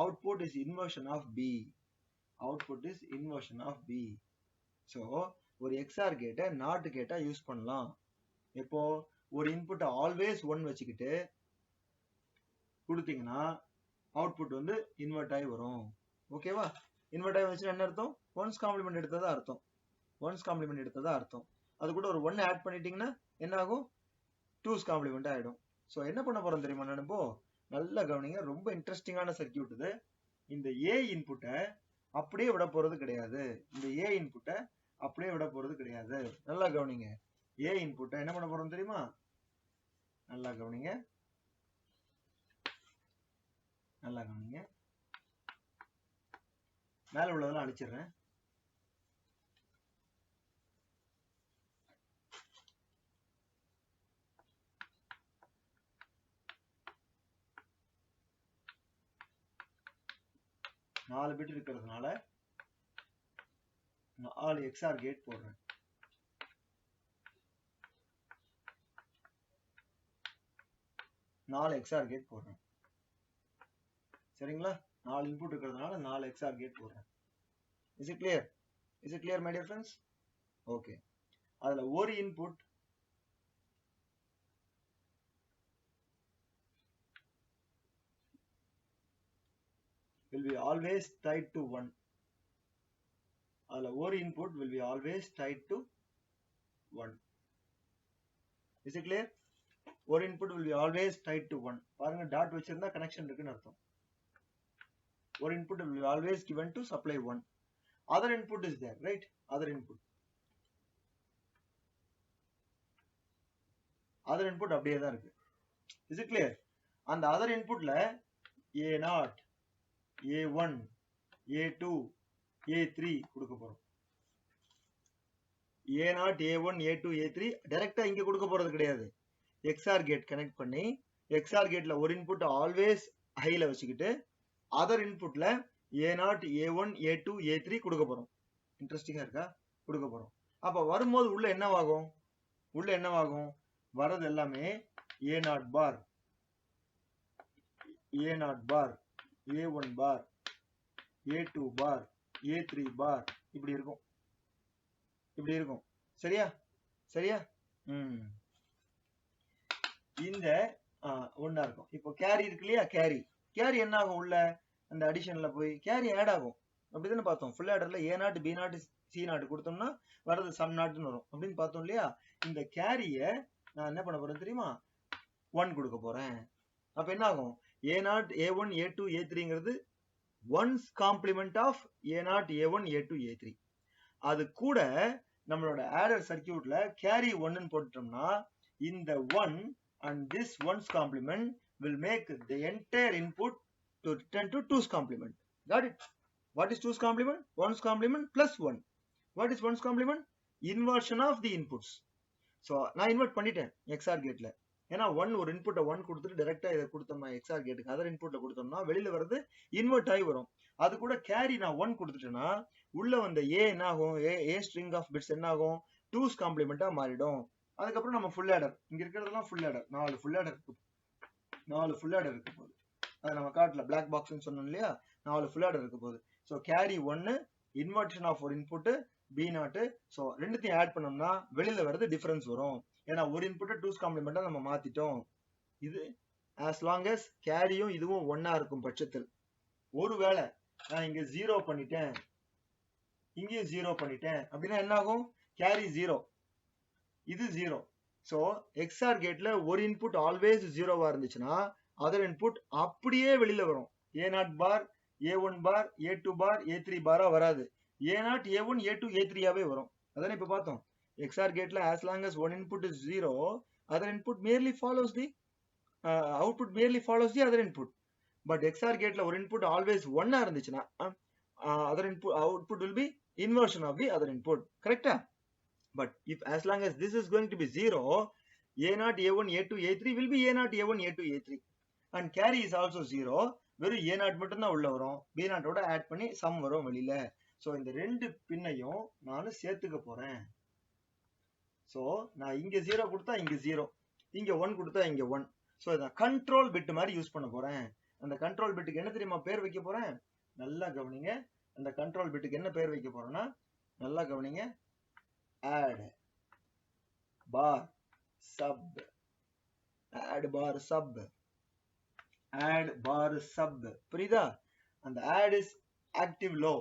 output is inversion of B. Output is inversion of B. So ஒரு XOR கேட்டை நாட் கேட்டா யூஸ் பண்ணலாம். எப்போ ஒரு இன்புட் ஆல்வேஸ் 1 வச்சுக்கிட்டு கொடுத்தீங்கன்னா அவுட்புட் வந்து இன்வெர்ட் ஆகி வரும். ஓகேவா? இன்வெர்ட் ஆகி வந்துச்சுன்னா என்ன அர்த்தம்? ஒன்ஸ் காம்ப்ளிமெண்ட் எடுத்ததா அர்த்தம். ஒன்ஸ் காம்ப்ளிமெண்ட் எடுத்ததா அர்த்தம். அது கூட ஒரு 1 ஆட் பண்ணிட்டீங்கன்னா என்ன ஆகும்? 2's காம்ப்ளிமெண்ட் ஆயிடும். ஸோ என்ன பண்ண போறோம் தெரியுமா? நான் இப்போ நல்லா கவனிங்க, ரொம்ப இன்ட்ரெஸ்டிங்கான சர்க்கியூட் இது. இந்த ஏ இன்புட்டை அப்படியே விட போறது கிடையாது. இந்த ஏ இன்புட்டை அப்படியே விட போறது கிடையாது. நல்லா கவனிங்க. ஏ இன்புட்டை என்ன பண்ண போறோம் தெரியுமா? நல்லா கவனிங்க, நல்லா கவனிங்க. மேல உள்ளதெல்லாம் அழிச்சிடுறேன். நாலு பிட் இருக்கிறதுனால 4 XOR கேட் போடுறேன். சரிங்களா? 4 இன்புட் இருக்கிறதுனால 4 XOR கேட் போடுறேன். Is it clear? Is it clear, my dear friends? Okay. அதுல ஒரு input will be always tied to 1. அதுல ஒரு input will be always tied to 1. Is it clear? ஒரு input will be always tied to 1. பாருங்க, டாட் வச்சிருந்தா கனெக்ஷன் இருக்குன்னு அர்த்தம். ஒரு input will be always given to supply 1. Other input is there, right? Other input அப்படியே தான் இருக்கு. Is it clear? அந்த other inputல A0, A1, A2, A3 கொடுக்க போறோம். A0, A1, A2, A3 டைரக்டா இங்க கொடுக்க போறது கிடையாது. XOR கேட் கனெக்ட் பண்ணி XOR கேட்ல ஒரு இன்புட் ஆல்வேஸ் ஹைல வச்சுக்கிட்டு other இன்புட்ல A0, A1, A2, A3 கொடுக்க போறோம். இன்ட்ரெஸ்டிங்கா இருக்கா? கொடுக்க போறோம். அப்ப வரும்போது உள்ள என்னவாகும்? வரது எல்லாமே A0 பார், A0 பார், A1 பார், A2 பார், A3 பார், இப்படி இருக்கும். சரியா? இந்த ஒண்ணா இருக்கும். இப்போ கேரி இருக்கு இல்லையா? கேரி என்ன ஆகும்? உள்ள அந்த அடிஷன்ல போய் கேரி ஆட் ஆகும். அப்படிதானே பார்த்தோம். ஃபுல் ஆடர்ல A0, B0, C0 கொடுத்தோம்னா வரது சம் நாட்னு வரும் அப்படின்னு பார்த்தோம் இல்லையா? இந்த கேரிய நான் என்ன பண்ண போறேன் தெரியுமா? 1 கொடுக்க போறேன். அப்ப என்ன ஆகும்? A0, A1, A2, A3ங்கிறது once complement of A0, A1, A2, A3. அது கூட நம்மளோட ஆடர் சர்க்கியூட்ல கேரி 1ன்னு போட்டோம்னா இந்த 1 and this 1's complement will make the entire input to turn to 2's complement. Got it? What is 2's complement? 1's complement plus 1. What is 1's complement? Inversion of the inputs. So நான் இன்வெர்ட் பண்ணிட்டேன் XOR கேட்ல. ஏன்னா 1 ஒரு இன்புட்டை 1 கொடுத்துட்டு டைரக்டா இதை கொடுத்தோம்னா XOR கேட்டுக்கு அதர் இன்புட்ல கொடுத்தோம்னா வெளியில வர்றது இன்வெர்ட் ஆகி வரும். அது கூட கேரி நான் 1 கொடுத்துட்டேன்னா உள்ள வந்த A என்ன ஆகும்? A string of bits என்ன ஆகும்? 2's complement மாறிடும். அதுக்கப்புறம் நம்ம ஃபுல் ஆடர், இங்க இருக்கிறதெல்லாம் ஃபுல் ஆடர், 4 ஃபுல் ஆடர் இருக்கு போகுது. அதை நம்ம காட்டல, பிளாக் பாக்ஸ்னு சொன்னோம் இல்லையா? 4 ஃபுல் ஆடர் இருக்கு போகுது. ஸோ கேரி 1 இன்வெர்ஷன் ஆஃப் ஒரு இன்புட் B0. ஸோ ரெண்டுத்தையும் ஆட் பண்ணோம்னா வெளியில வர்றது டிஃபரன்ஸ் வரும். ஏன்னா ஒரு இன்புட்டை 2's காம்ப்ளிமெண்டா நம்ம மாத்திட்டோம். இது as long as கேரியும் இதுவும் ஒன்னா இருக்கும் பட்சத்தில், ஒருவேளை நான் இங்க 0 பண்ணிட்டேன், இங்கேயும் 0 பண்ணிட்டேன் அப்படின்னா என்ன ஆகும்? கேரி 0, இது 0. ஸோ XOR கேட்ல ஒரு இன்புட் ஆல்வேஸ் 0வா இருந்துச்சுன்னா அதர் இன்புட் அப்படியே வெளியில வரும். A0 பார், A1 பார் A2 பார் A3 பாரா வராது. A0 A1 A2 A3 ஆவே வரும். அதானே இப்ப பார்த்தோம். XOR கேட்ல as long as one input is 0, other input merely follows the output merely follows the other input. But XOR கேட்ல ஒரு input always 1 ஆ இருந்துச்சுன்னா other input output will be inversion of the other input. Correct? But if as long as this is going to be 0, A0 A1 A2 A3 will be A0 A1 A2 A3. And carry is also 0. வெறும் A0 மட்டும் தான் உள்ள வரும். B0 ஓட ஆட் பண்ணி சம் வரும் வெளியில. சோ இந்த ரெண்டு பின்னையும் நான் சேர்த்துக்க போறேன். சோ நான் இங்க 0 கொடுத்தா இங்க 0, இங்க 1 கொடுத்தா இங்க 1. சோ இத கண்ட்ரோல் பிட் மாதிரி யூஸ் பண்ண போறேன். அந்த கண்ட்ரோல் பிட்டுக்கு என்ன தெரியுமா பேர் வைக்க போறேன்? நல்லா கவனிங்க. அந்த கண்ட்ரோல் பிட்டுக்கு என்ன பேர் வைக்க போறேன்னா, நல்லா கவனிங்க. add bar sub, add bar sub, add bar sub. புரியுதா? அந்த add is active low,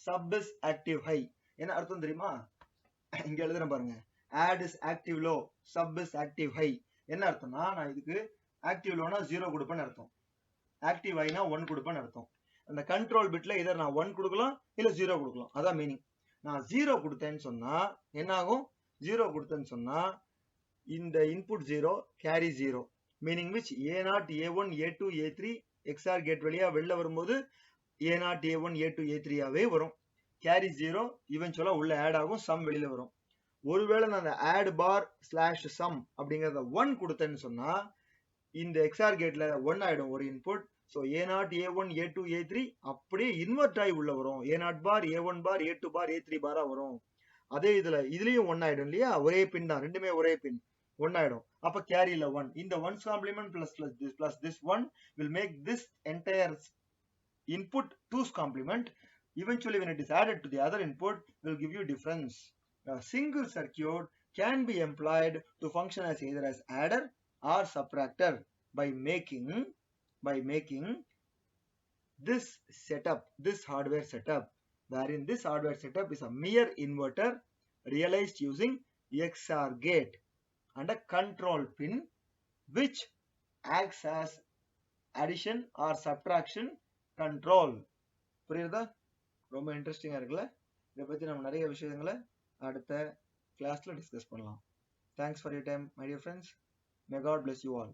sub is active high. என்ன அர்த்தம் தெரியுமா? இங்க எழுதுறேன் பாருங்க. add is active low, sub is active high. என்ன அர்த்தம்னா, நான் இதுக்கு active lowனா 0 கொடுப்பேன்னு அர்த்தம், active highனா 1 கொடுப்பேன்னு அர்த்தம். அந்த கண்ட்ரோல் பிட்ல இதர் நான் 1 கொடுக்கலாம் இல்ல 0 கொடுக்கலாம். அதான் மீனிங். நான் 0 கொடுத்தேன்னு சொன்னா என்ன ஆகும்? 0 கொடுத்தேன்னு சொன்னா இந்த input 0, carry 0, meaning which A0 A1 A2 A3 XOR gate வழியா வெளில வரும்போது A0 A1 A2 A3 ஆவே வரும். கேரி 0 இவென்ச்சுவலா உள்ள ஆட் ஆகும், சம் வெளியில வரும். ஒருவேளை நான் அந்த add bar slash sum அப்படிங்கறத 1 கொடுத்தேன்னு சொன்னா இந்த XOR கேட்ல 1 ஆயிடும் ஒரு input. So A0 A1 A2 A3 அப்படியே இன்வெர்ட் ஆகி உள்ள வரும். A0 பார் A1 பார் A2 பார் A3 பாரா வரும். அதே இதுலயும் 1 ஆயிடும் இல்லையா? ஒரே பின் தான், ரெண்டுமே ஒரே பின், 1 ஆயிடும். அப்ப கேரியில 1. இந்த 1's complement plus this 1 will make this entire input 2's complement. Eventually when it is added to the other input will give you difference. A single circuit can be employed to function as either as adder or subtractor by making this setup, this hardware setup, wherein this hardware setup is a mere inverter realized using XOR gate and a control pin which acts as addition or subtraction control. புரியுதா? ரொம்ப இன்ட்ரெஸ்டிங்கா இருக்குல்ல? இதை பத்தி நம்ம நிறைய விஷயங்களை அடுத்த கிளாஸ்ல டிஸ்கஸ் பண்ணலாம். Thanks for your time, my dear friends. May God bless you all.